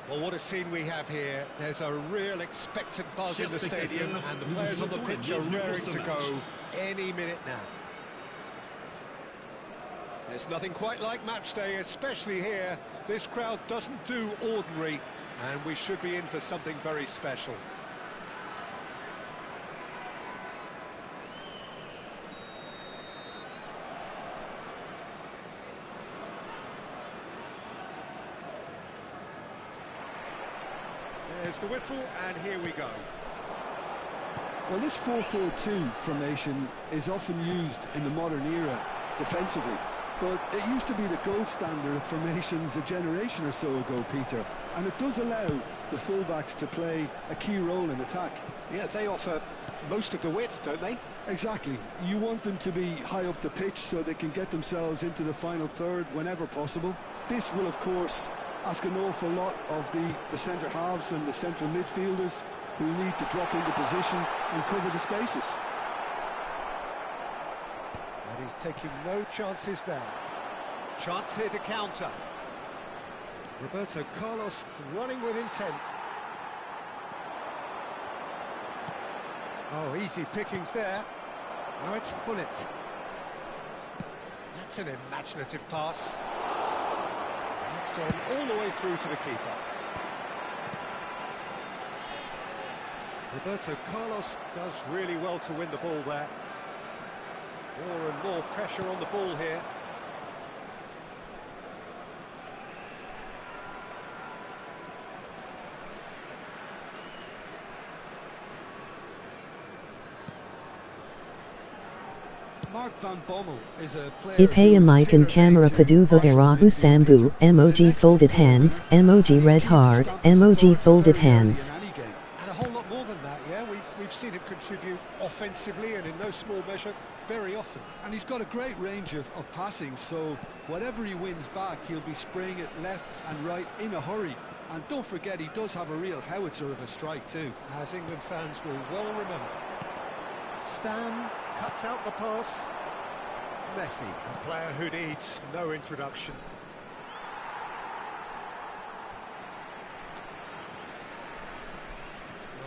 Speaker 2: Well, what a scene we have here. There's a real expectant buzz in the stadium, and the players on the pitch are raring to go any minute now. There's nothing quite like match day, especially here. This crowd doesn't do ordinary, and we should be in for something very special. There's the whistle, and here we go.
Speaker 4: Well, this 4-4-2 formation is often used in the modern era defensively, but it used to be the gold standard of formations a generation or so ago, Peter, and it does allow the fullbacks to play a key role in attack.
Speaker 2: Yeah, they offer most of the width, don't they?
Speaker 4: Exactly. You want them to be high up the pitch so they can get themselves into the final third whenever possible. This will, of course, ask an awful lot of the centre halves and the central midfielders, who need to drop into position and cover the spaces.
Speaker 2: And he's taking no chances there. Chance here to counter. Roberto Carlos running with intent. Oh, easy pickings there. Now it's Hullet. That's an imaginative pass. It's gone all the way through to the keeper. Roberto Carlos does really well to win the ball there. More and more pressure on the ball here.
Speaker 4: Mark van Bommel is a player
Speaker 1: Ipaya mic and camera Paduva Irahu Sambu, emoji folded hands, emoji red heart, emoji folded hands.
Speaker 2: And a whole lot more than that, yeah? We've seen him contribute offensively and in no small measure very often.
Speaker 4: And he's got a great range of passing, so whatever he wins back, he'll be spraying it left and right in a hurry. And don't forget, he does have a real howitzer of a strike too.
Speaker 2: As England fans will well remember. Stan cuts out the pass. Messi, a player who needs no introduction.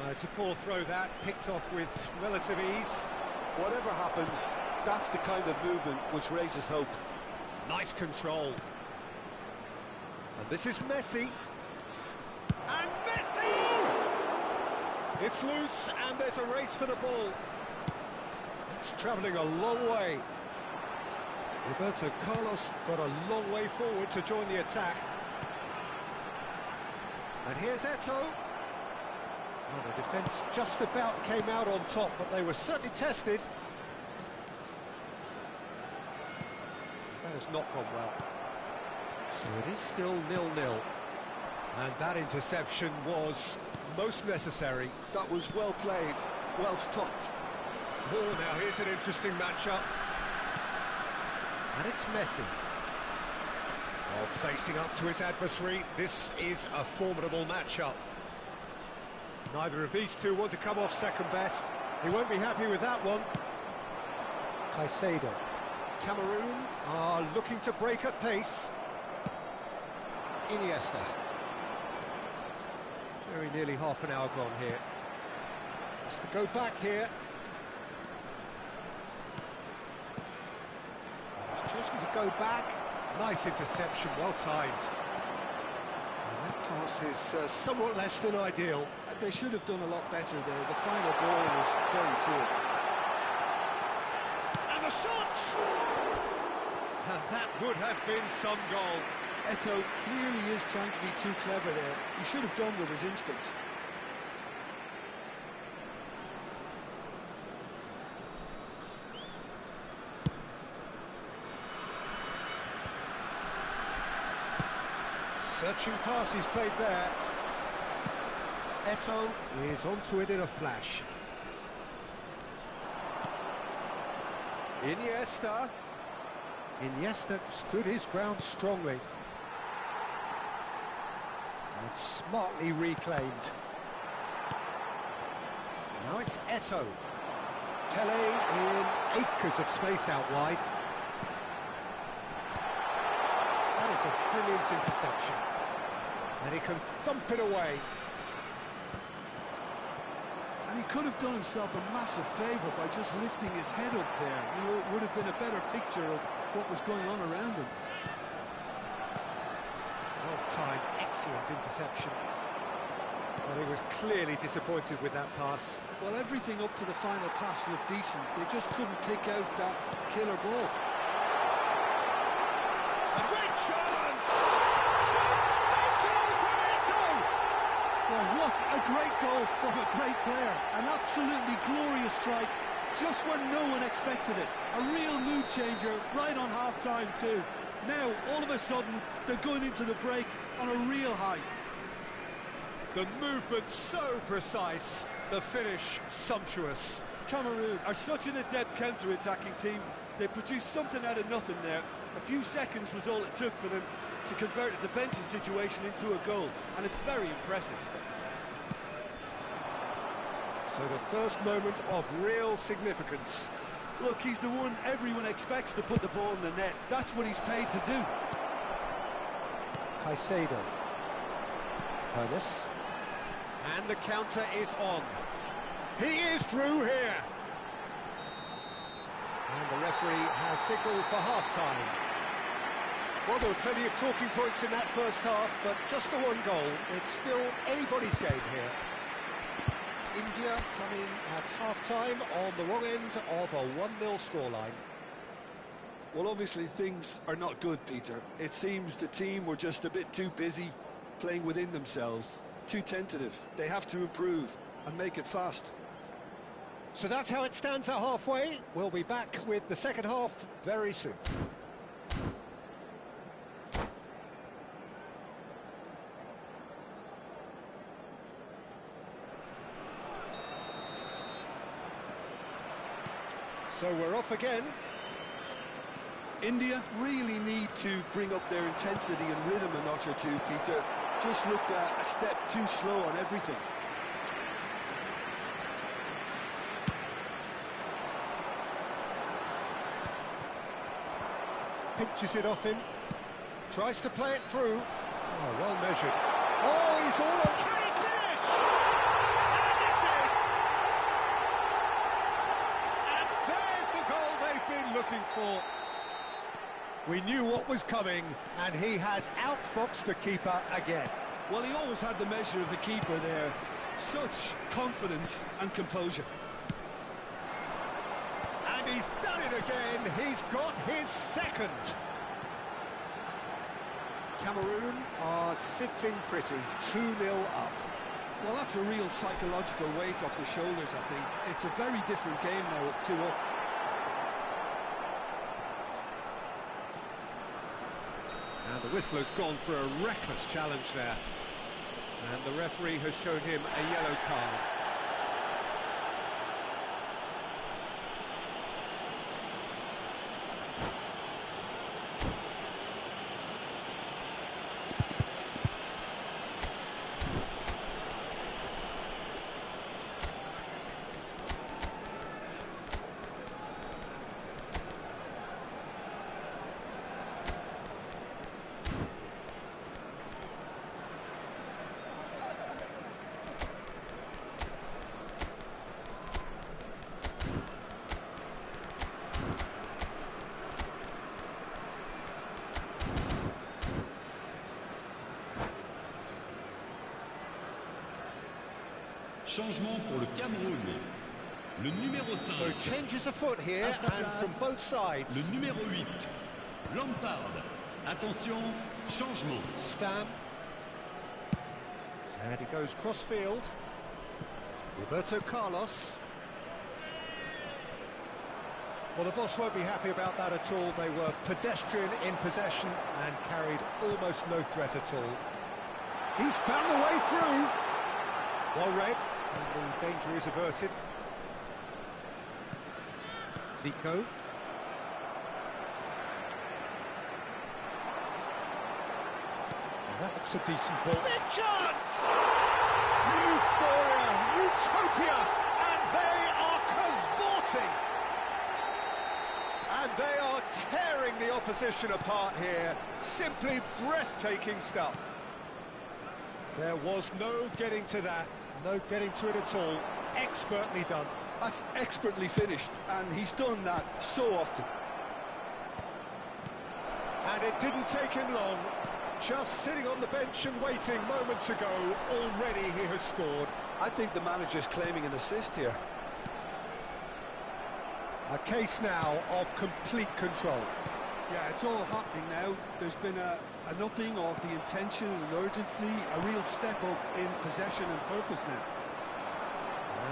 Speaker 2: It's a poor throw that, picked off with relative ease.
Speaker 4: Whatever happens, that's the kind of movement which raises hope.
Speaker 2: Nice control. And this is Messi. And Messi! It's loose, and there's a race for the ball. It's travelling a long way. Roberto Carlos got a long way forward to join the attack. And here's Eto'o. Well, the defence just about came out on top, but they were certainly tested. has not gone well. So it is still 0-0. And that interception was most necessary.
Speaker 4: That was well played, well stopped.
Speaker 2: Oh, now here's an interesting matchup. And it's Messi. Well, facing up to his adversary, this is a formidable matchup. Neither of these two want to come off second best. He won't be happy with that one. Caicedo. Cameroon are looking to break at pace. Iniesta. Very nearly half an hour gone here. Has to go back here. He's chosen to go back. Nice interception, well timed. And that pass is somewhat less than ideal.
Speaker 4: They should have done a lot better there. The final ball was very poor.
Speaker 2: And the shot! And that would have been some goal.
Speaker 4: Eto'o clearly is trying to be too clever there. He should have gone with his instincts.
Speaker 2: Searching pass he's played there. Eto'o is onto it in a flash. Iniesta. Iniesta stood his ground strongly. And smartly reclaimed. Now it's Eto'o. Tele in acres of space out wide. That is a brilliant interception. And he can thump it away.
Speaker 4: And he could have done himself a massive favour by just lifting his head up there. You know, it would have been a better picture of what was going on around him.
Speaker 2: Well-timed, excellent interception. Well, he was clearly disappointed with that pass.
Speaker 4: Well, everything up to the final pass looked decent. They just couldn't pick out that killer ball.
Speaker 2: A great chance! Sensational from Eto'o!
Speaker 4: Well, what a great goal from a great player. An absolutely glorious strike, just when no one expected it. A real mood changer right on half-time too. Now, all of a sudden, they're going into the break on a real high.
Speaker 2: The movement so precise, the finish sumptuous.
Speaker 4: Cameroon are such an adept counter-attacking team. They produced something out of nothing there. A few seconds was all it took for them to convert a defensive situation into a goal, and it's very impressive.
Speaker 2: So the first moment of real significance.
Speaker 4: Look, he's the one everyone expects to put the ball in the net. That's what he's paid to do.
Speaker 2: Caicedo. Ernest. And the counter is on. He is through here. And the referee has signalled for half-time. Well, there were plenty of talking points in that first half, but just the one goal. It's still anybody's game here. India coming at half-time on the wrong end of a 1-0 scoreline.
Speaker 4: Well, obviously things are not good, Peter. It seems the team were just a bit too busy playing within themselves, too tentative. They have to improve and make it fast.
Speaker 2: So that's how it stands at halfway. We'll be back with the second half very soon. So we're off again.
Speaker 4: India really need to bring up their intensity and rhythm a notch or two, Peter. Just looked a step too slow on everything.
Speaker 2: Pinches it off him. Tries to play it through. Oh, well measured. Oh, he's all on. Can he finish? And it's in! And there's the goal they've been looking for. We knew what was coming, and he has outfoxed the keeper again.
Speaker 4: Well, he always had the measure of the keeper there. Such confidence and composure.
Speaker 2: And he's done it again. He's got his second. Cameroon are sitting pretty, 2-0 up.
Speaker 4: Well, that's a real psychological weight off the shoulders, I think. It's a very different game now at 2 up.
Speaker 2: And the whistle has gone for a reckless challenge there. And the referee has shown him a yellow card.
Speaker 6: Changement pour le Cameroun. Le numéro 5.
Speaker 2: So changes afoot here and from both sides.
Speaker 6: Le numéro 8. Lampard. Attention, changement.
Speaker 2: Stam. And he goes cross-field. Roberto Carlos. Well, the boss won't be happy about that at all. They were pedestrian in possession and carried almost no threat at all. He's found the way through. Well read, and the danger is averted. Zico. That looks a decent ball. Big chance! Euphoria, utopia, and they are cavorting. And they are tearing the opposition apart here. Simply breathtaking stuff. There was no getting to that, no getting to it at all. Expertly done.
Speaker 4: That's expertly finished, and he's done that so often.
Speaker 2: And it didn't take him long. Just sitting on the bench and waiting moments ago, already he has scored.
Speaker 4: I think the manager's claiming an assist here.
Speaker 2: A case now of complete control.
Speaker 4: Yeah, it's all happening now. There's been an upping of the intention and urgency, a real step up in possession and purpose now.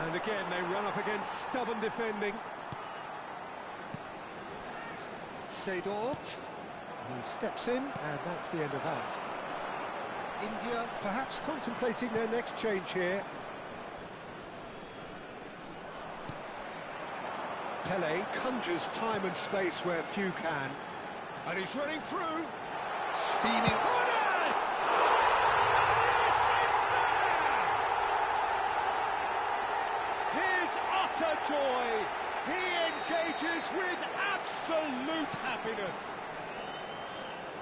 Speaker 2: And again, they run up against stubborn defending. Seedorf. He steps in, and that's the end of that. India perhaps contemplating their next change here. Pele conjures time and space where few can. And he's running through. Steaming. Honest! His utter joy. He engages with absolute happiness.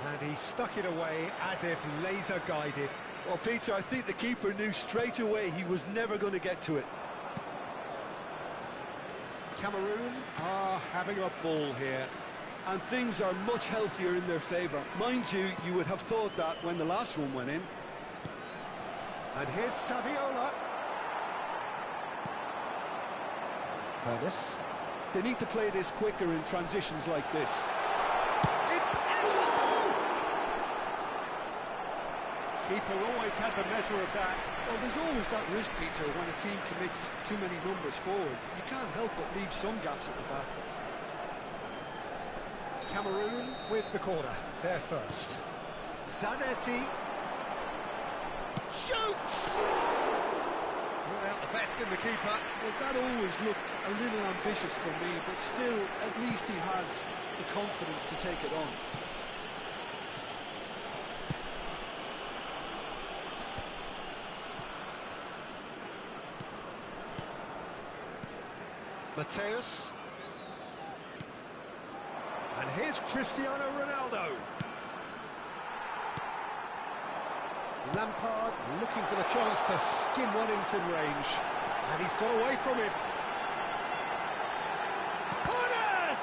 Speaker 2: And he stuck it away as if laser guided.
Speaker 4: Well, Peter, I think the keeper knew straight away he was never going to get to it.
Speaker 2: Cameroon are having a ball here.
Speaker 4: And things are much healthier in their favour. Mind you, you would have thought that when the last one went in.
Speaker 2: And here's Saviola. Ernest.
Speaker 4: They need to play this quicker in transitions like this.
Speaker 2: It's Eto'o! Keeper always had the measure of that.
Speaker 4: Well, there's always that risk, Peter, when a team commits too many numbers forward. You can't help but leave some gaps at the back.
Speaker 2: Cameroon with the corner, they're first. Zanetti shoots! Not out the best in the keeper.
Speaker 4: Well, that always looked a little ambitious for me, but still, at least he had the confidence to take it on.
Speaker 2: Mateus. And here's Cristiano Ronaldo. Lampard looking for the chance to skim one in from range. And he's got away from him. Corners!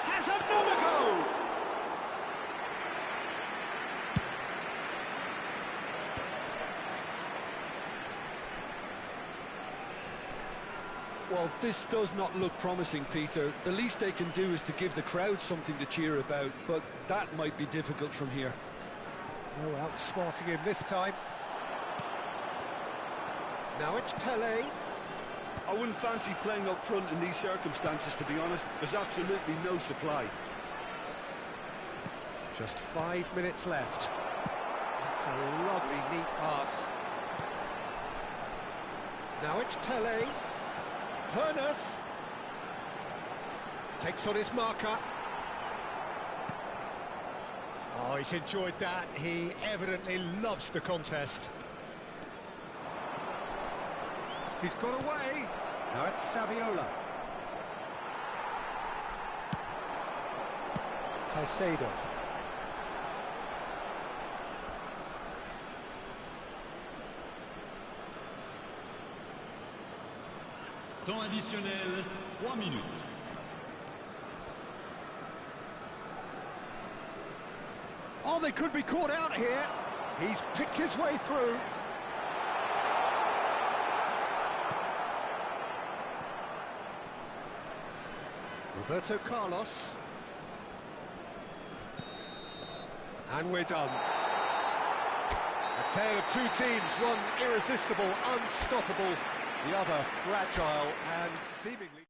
Speaker 2: Has another go!
Speaker 4: Well, this does not look promising, Peter. The least they can do is to give the crowd something to cheer about, but that might be difficult from here.
Speaker 2: No outsmarting him this time. Now it's Pele.
Speaker 4: I wouldn't fancy playing up front in these circumstances, to be honest. There's absolutely no supply.
Speaker 2: Just 5 minutes left. That's a lovely, neat pass. Now it's Pele. Hernas. Takes on his marker. Oh, he's enjoyed that. He evidently loves the contest. He's got away. Now it's Saviola. Caicedo.
Speaker 6: Temps additionnel, 3 minutes.
Speaker 2: Oh, they could be caught out here. He's picked his way through. Roberto Carlos. And we're done. A tale of two teams, one irresistible, unstoppable, the other fragile and seemingly...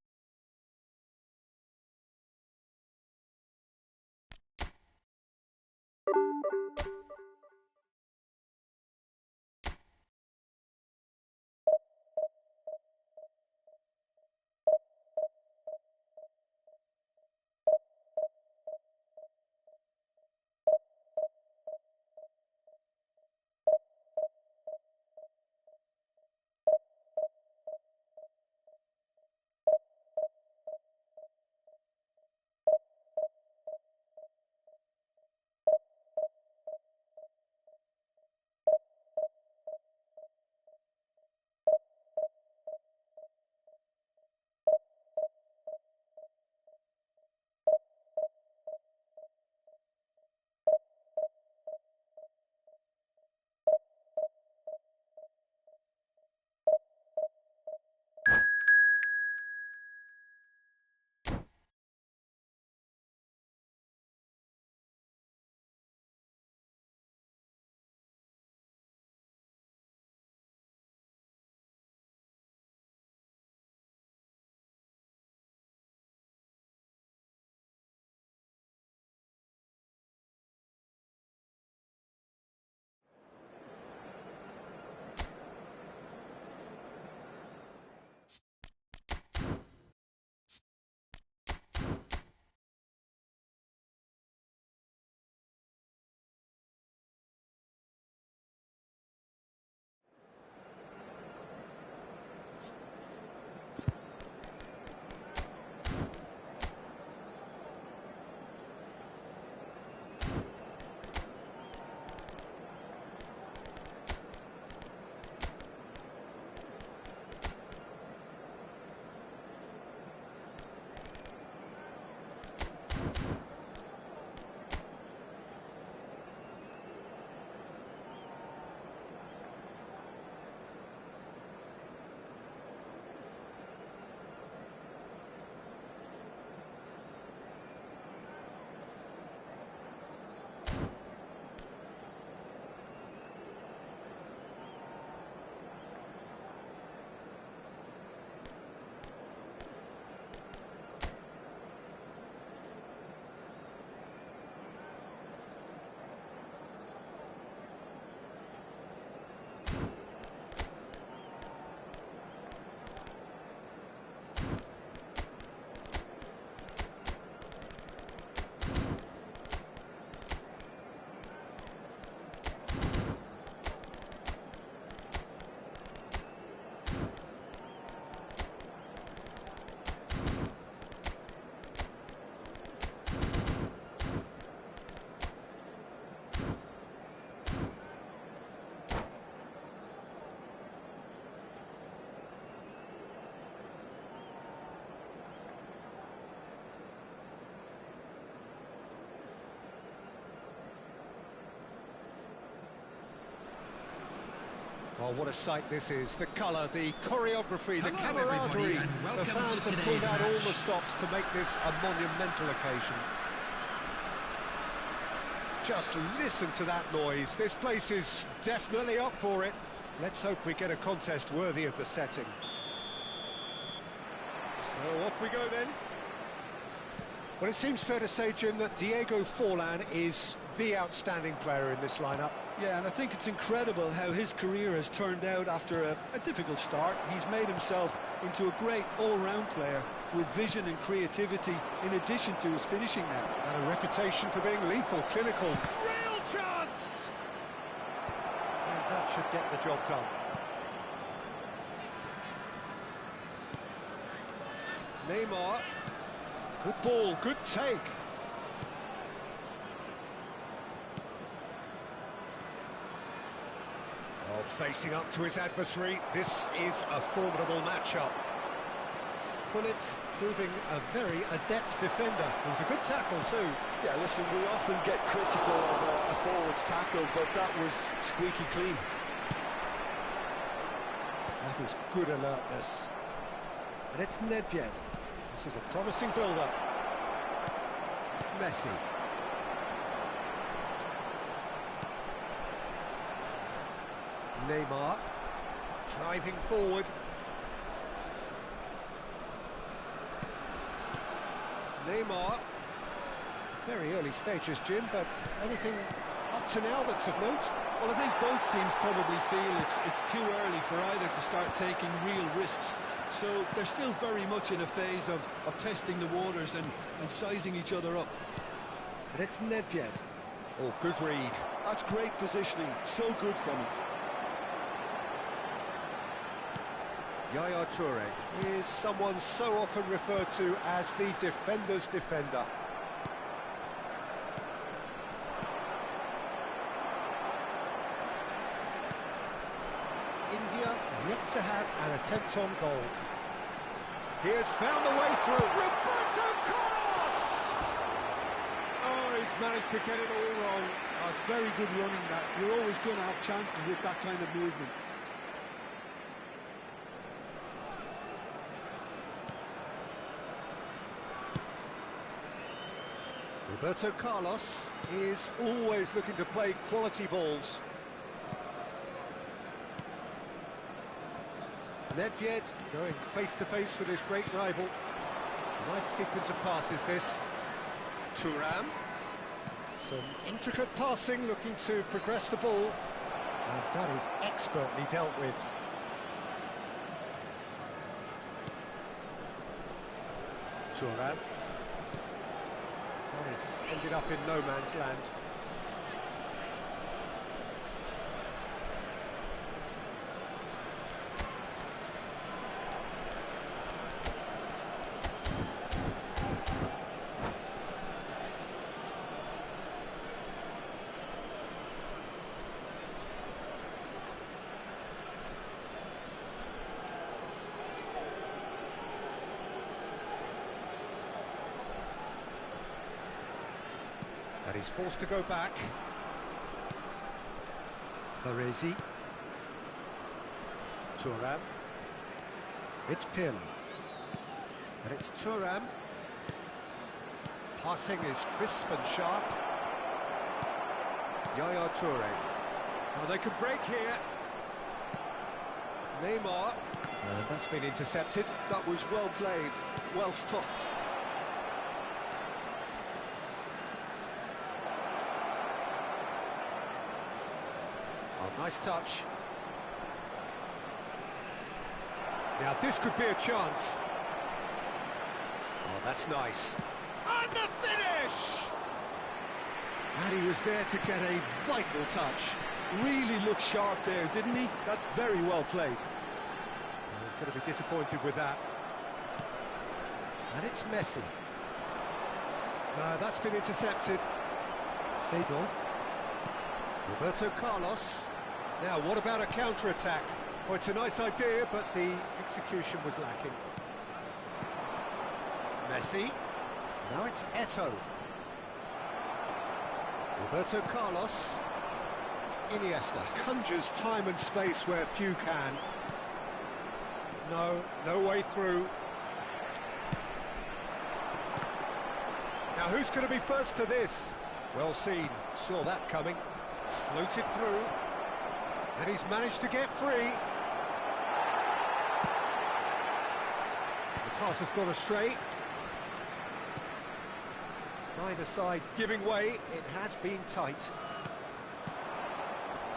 Speaker 2: Oh, what a sight this is. The colour, the choreography, the camaraderie. The fans have pulled out all the stops to make this a monumental occasion. Just listen to that noise. This place is definitely up for it. Let's hope we get a contest worthy of the setting. So off we go then. Well, it seems fair to say, Jim, that Diego Forlan is the outstanding player in this lineup.
Speaker 4: Yeah, and I think it's incredible how his career has turned out after a difficult start. He's made himself into a great all-round player with vision and creativity in addition to his finishing now.
Speaker 2: And a reputation for being lethal, clinical. Real chance! And that should get the job done. Neymar. Good ball, good take. Oh, facing up to his adversary, this is a formidable matchup. Pullet proving a very adept defender. It was a good tackle too.
Speaker 4: Yeah, listen, we often get critical of a forward's tackle, but that was squeaky clean.
Speaker 2: That is good alertness. And it's Nedved. This is a promising build-up. Messi. Neymar. Driving forward. Neymar. Very early stages, Jim, but anything up to now that's of note?
Speaker 4: Well, I think both teams probably feel it's too early for either to start taking real risks. So they're still very much in a phase of testing the waters and sizing each other up.
Speaker 2: And it's Nedved. Oh, good read.
Speaker 4: That's great positioning. So good from him.
Speaker 2: Yaya Toure is someone so often referred to as the defender's defender. India yet to have an attempt on goal. He has found a way through. Roberto Carlos!
Speaker 4: Oh, he's managed to get it all wrong. Oh, it's very good running that. You're always going to have chances with that kind of movement.
Speaker 2: Roberto Carlos is always looking to play quality balls. Nedved going face-to-face with his great rival. Nice sequence of passes, this. Thuram. Some intricate passing, looking to progress the ball. And that is expertly dealt with. Thuram. This ended up in no man's land. And he's forced to go back. Baresi. Thuram. It's Pirlo. And it's Thuram. Passing is crisp and sharp. Yaya Toure. Oh, they can break here. Neymar. And that's been intercepted.
Speaker 4: That was well played, well stopped.
Speaker 2: Oh, nice touch. Now this could be a chance. Oh, that's nice. And the finish!
Speaker 4: And he was there to get a vital touch. Really looked sharp there, didn't he? That's very well played.
Speaker 2: Oh, he's going to be disappointed with that. And it's Messi. That's been intercepted. Seedorf. Roberto Carlos. Now, what about a counter-attack? Well, it's a nice idea, but the execution was lacking. Messi. Now it's Eto'o. Roberto Carlos. Iniesta. Conjures time and space where few can. No way through. Now, who's going to be first to this? Well seen. Saw that coming. Floated through. And he's managed to get free. The pass has gone astray. Neither side giving way, it has been tight.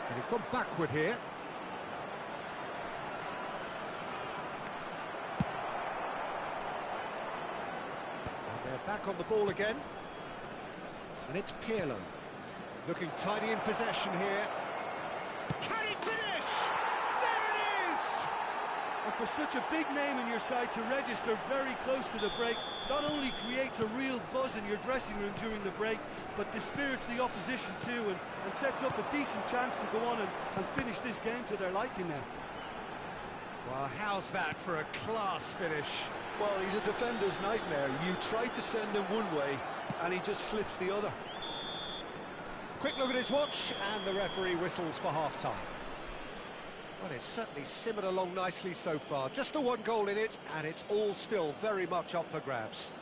Speaker 2: And he's gone backward here. And they're back on the ball again. And it's Pirlo. Looking tidy in possession here. Can he finish? There it is!
Speaker 4: And for such a big name in your side to register very close to the break, not only creates a real buzz in your dressing room during the break, but dispirits the opposition too, and sets up a decent chance to go on and finish this game to their liking now.
Speaker 2: Well, how's that for a class finish?
Speaker 4: Well, he's a defender's nightmare. You try to send him one way, and he just slips the other.
Speaker 2: Quick look at his watch, and the referee whistles for half-time. Well, it's certainly simmered along nicely so far. Just the one goal in it, and it's all still very much up for grabs.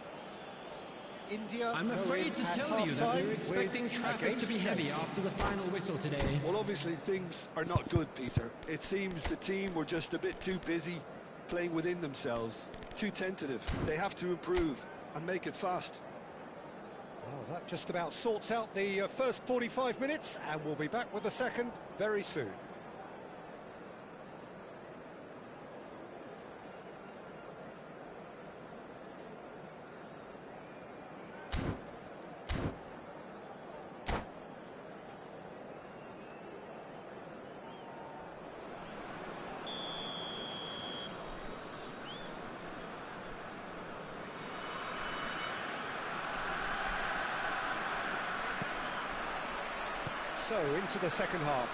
Speaker 2: India,
Speaker 5: I'm afraid to tell you that we're expecting traffic to be heavy after the final whistle today.
Speaker 4: Well, obviously things are not good, Peter. It seems the team were just a bit too busy playing within themselves, too tentative. They have to improve and make it fast.
Speaker 2: Well, that just about sorts out the first 45 minutes, and we'll be back with the second very soon. So, into the second half.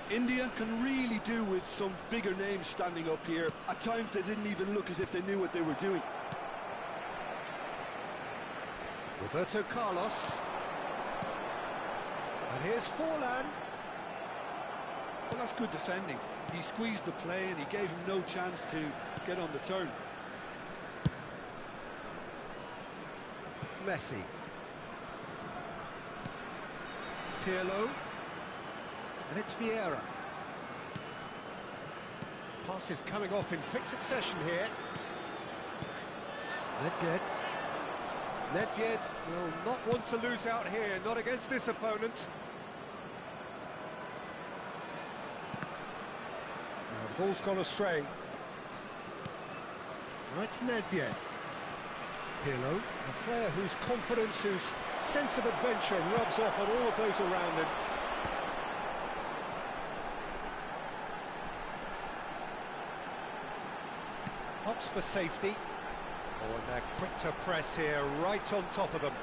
Speaker 4: India can really do with some bigger names standing up here. At times they didn't even look as if they knew what they were doing.
Speaker 2: Roberto Carlos. And here's Forlan.
Speaker 4: Well, that's good defending. He squeezed the play and he gave him no chance to get on the turn.
Speaker 2: Messi. Pirlo. And it's Vieira. Passes coming off in quick succession here. Nedved. Nedved will not want to lose out here, not against this opponent. Now the ball's gone astray. Now it's Nedved. Pirlo, a player whose confidence, whose sense of adventure rubs off on all of those around him. Hops for safety. Oh, and they're quick to press here, right on top of them.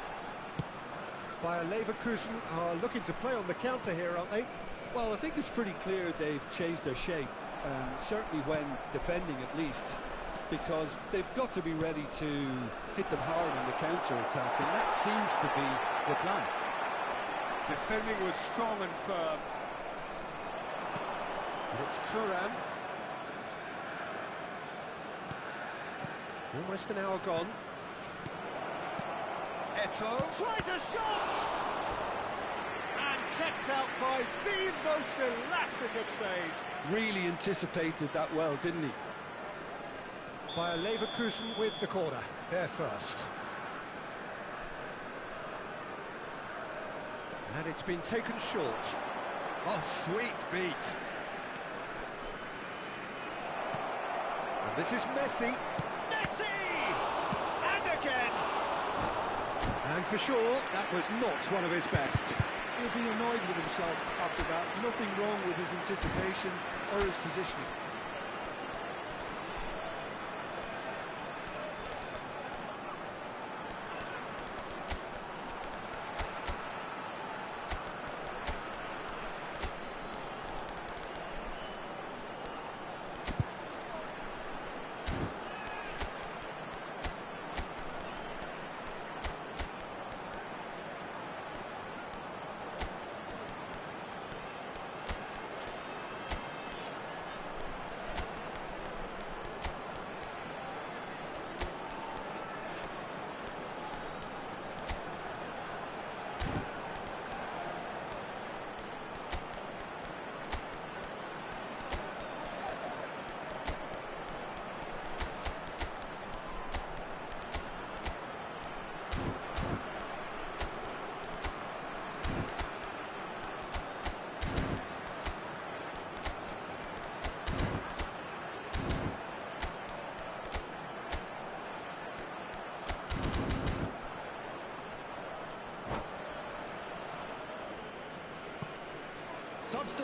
Speaker 2: Bayer Leverkusen are looking to play on the counter here, aren't they?
Speaker 4: Well, I think it's pretty clear they've changed their shape, certainly when defending at least, because they've got to be ready to hit them hard on the counter-attack, and that seems to be the plan.
Speaker 2: Defending was strong and firm. And it's Thuram. Almost an hour gone. Eto'o tries a shot! And kept out by the most elastic of saves.
Speaker 4: Really anticipated that well, didn't he?
Speaker 2: Bayer Leverkusen with the corner, there first. And it's been taken short. Oh, sweet feet. And this is Messi. Messi! And again! And for sure, that was not one of his best.
Speaker 4: He'll be annoyed with himself after that. Nothing wrong with his anticipation or his positioning.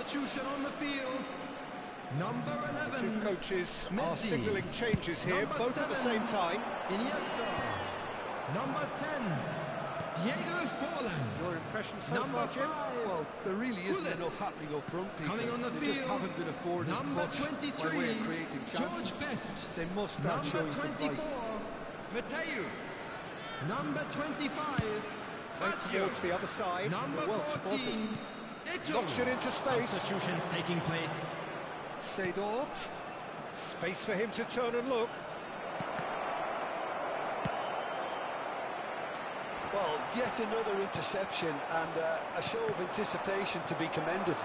Speaker 5: Substitution on the field. Number 11.
Speaker 2: Two coaches are
Speaker 5: Messi.
Speaker 2: signalling changes here,
Speaker 5: Number
Speaker 2: both at the
Speaker 5: 7,
Speaker 2: same time.
Speaker 5: Iniesta. Number 10, Diego Forlan.
Speaker 2: Your impression so
Speaker 5: Number
Speaker 2: far, Jim?
Speaker 5: 5,
Speaker 4: Well, there really isn't
Speaker 5: Gullit.
Speaker 4: enough happening up front, Peter.
Speaker 5: Coming on the
Speaker 4: They just
Speaker 5: field,
Speaker 4: haven't been afforded
Speaker 5: number
Speaker 4: much by
Speaker 5: 23,
Speaker 4: way of creating chances.
Speaker 5: George Best.
Speaker 4: They must start
Speaker 5: Number
Speaker 4: showing some
Speaker 5: 24,
Speaker 4: fight.
Speaker 5: Mateus. Number 25,
Speaker 2: Played
Speaker 5: Fazio.
Speaker 2: towards the other side.
Speaker 5: Number
Speaker 4: Well
Speaker 5: 14, Ito.
Speaker 2: Knocks it into space.
Speaker 5: Substitutions taking place.
Speaker 2: Seedorf. Space for him to turn and look.
Speaker 4: Well, yet another interception and a show of anticipation to be commended.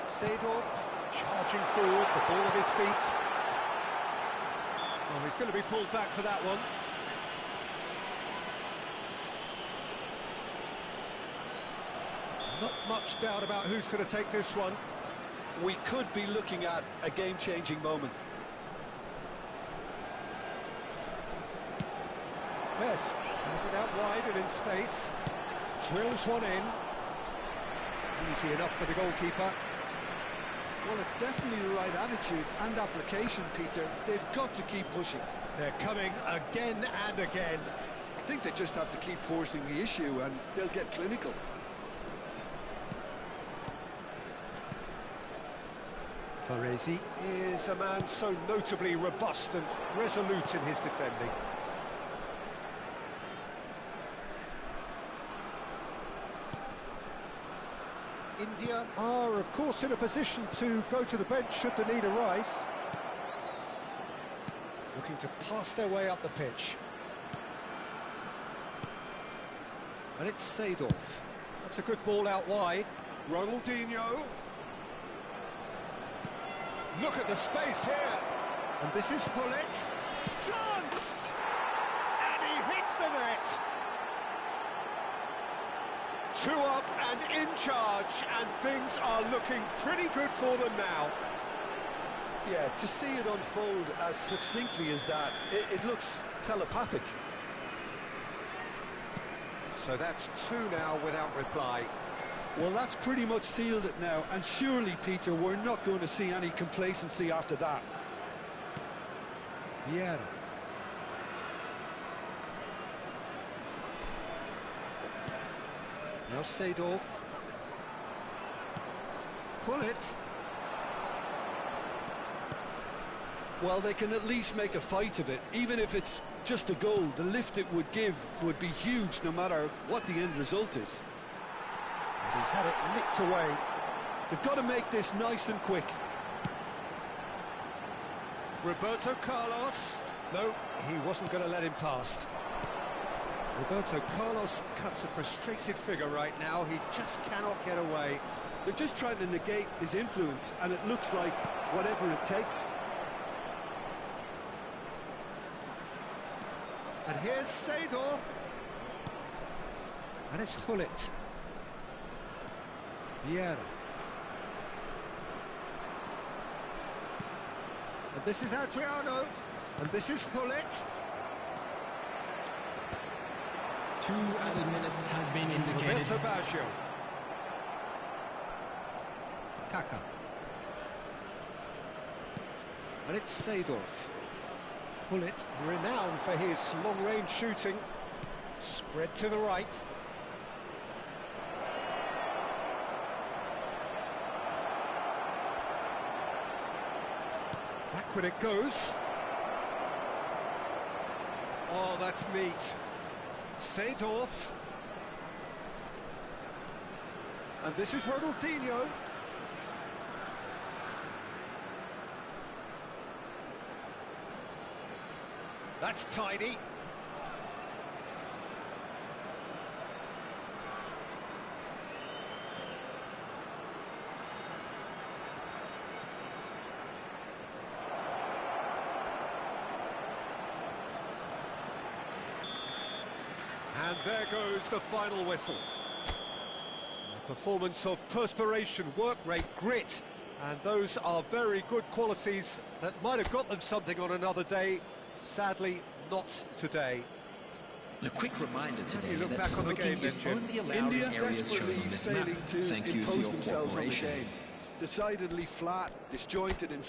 Speaker 2: Seedorf charging forward, the ball at his feet. Oh, he's going to be pulled back for that one. Not much doubt about who's going to take this one.
Speaker 4: We could be looking at a game-changing moment.
Speaker 2: Best has it out wide and in space. Drills one in. Easy enough for the goalkeeper.
Speaker 4: Well, it's definitely the right attitude and application, Peter. They've got to keep pushing.
Speaker 2: They're coming again and again.
Speaker 4: I think they just have to keep forcing the issue and they'll get clinical.
Speaker 2: Baresi is a man so notably robust and resolute in his defending. India are, of course, in a position to go to the bench should the need arise. Looking to pass their way up the pitch. And it's Seedorf. That's a good ball out wide. Ronaldinho. Look at the space here. And this is Gullit. Chance! And he hits the net. 2 up and in charge, and things are looking pretty good for them now.
Speaker 4: Yeah, to see it unfold as succinctly as that, it looks telepathic.
Speaker 2: So that's 2 now without reply.
Speaker 4: Well, that's pretty much sealed it now, and surely, Peter, we're not going to see any complacency after that.
Speaker 2: Vieira. Now Seedorf. Pull it.
Speaker 4: Well, they can at least make a fight of it. Even if it's just a goal, the lift it would give would be huge no matter what the end result is.
Speaker 2: And he's had it nicked away.
Speaker 4: They've got to make this nice and quick.
Speaker 2: Roberto Carlos. No, he wasn't going to let him past. Roberto Carlos cuts a frustrated figure right now. He just cannot get away.
Speaker 4: They're just trying to negate his influence, and it looks like whatever it takes.
Speaker 2: And here's Seedorf. And it's Gullit. Vieira. And this is Adriano. And this is Gullit.
Speaker 5: 2 added minutes has been indicated.
Speaker 2: Roberto Baggio. Kaka. And it's Seedorf. Gullit, renowned for his long-range shooting. Spread to the right. Backward it goes. Oh, that's neat. Seedorf. And this is Ronaldinho. That's tidy. And there goes the final whistle. A performance of perspiration, work rate, grit, and those are very good qualities that might have got them something on another day. Sadly, not today.
Speaker 8: A quick reminder today
Speaker 2: you look
Speaker 8: that
Speaker 2: back on the
Speaker 8: smoking
Speaker 2: game,
Speaker 8: is
Speaker 2: then, Jim?
Speaker 8: only allowed
Speaker 4: India
Speaker 8: in areas shown
Speaker 4: desperately
Speaker 8: on this
Speaker 4: failing
Speaker 8: map.
Speaker 4: to
Speaker 8: Thank you for
Speaker 4: impose
Speaker 8: your
Speaker 4: themselves on the
Speaker 8: cooperation.
Speaker 4: game. It's decidedly flat, disjointed in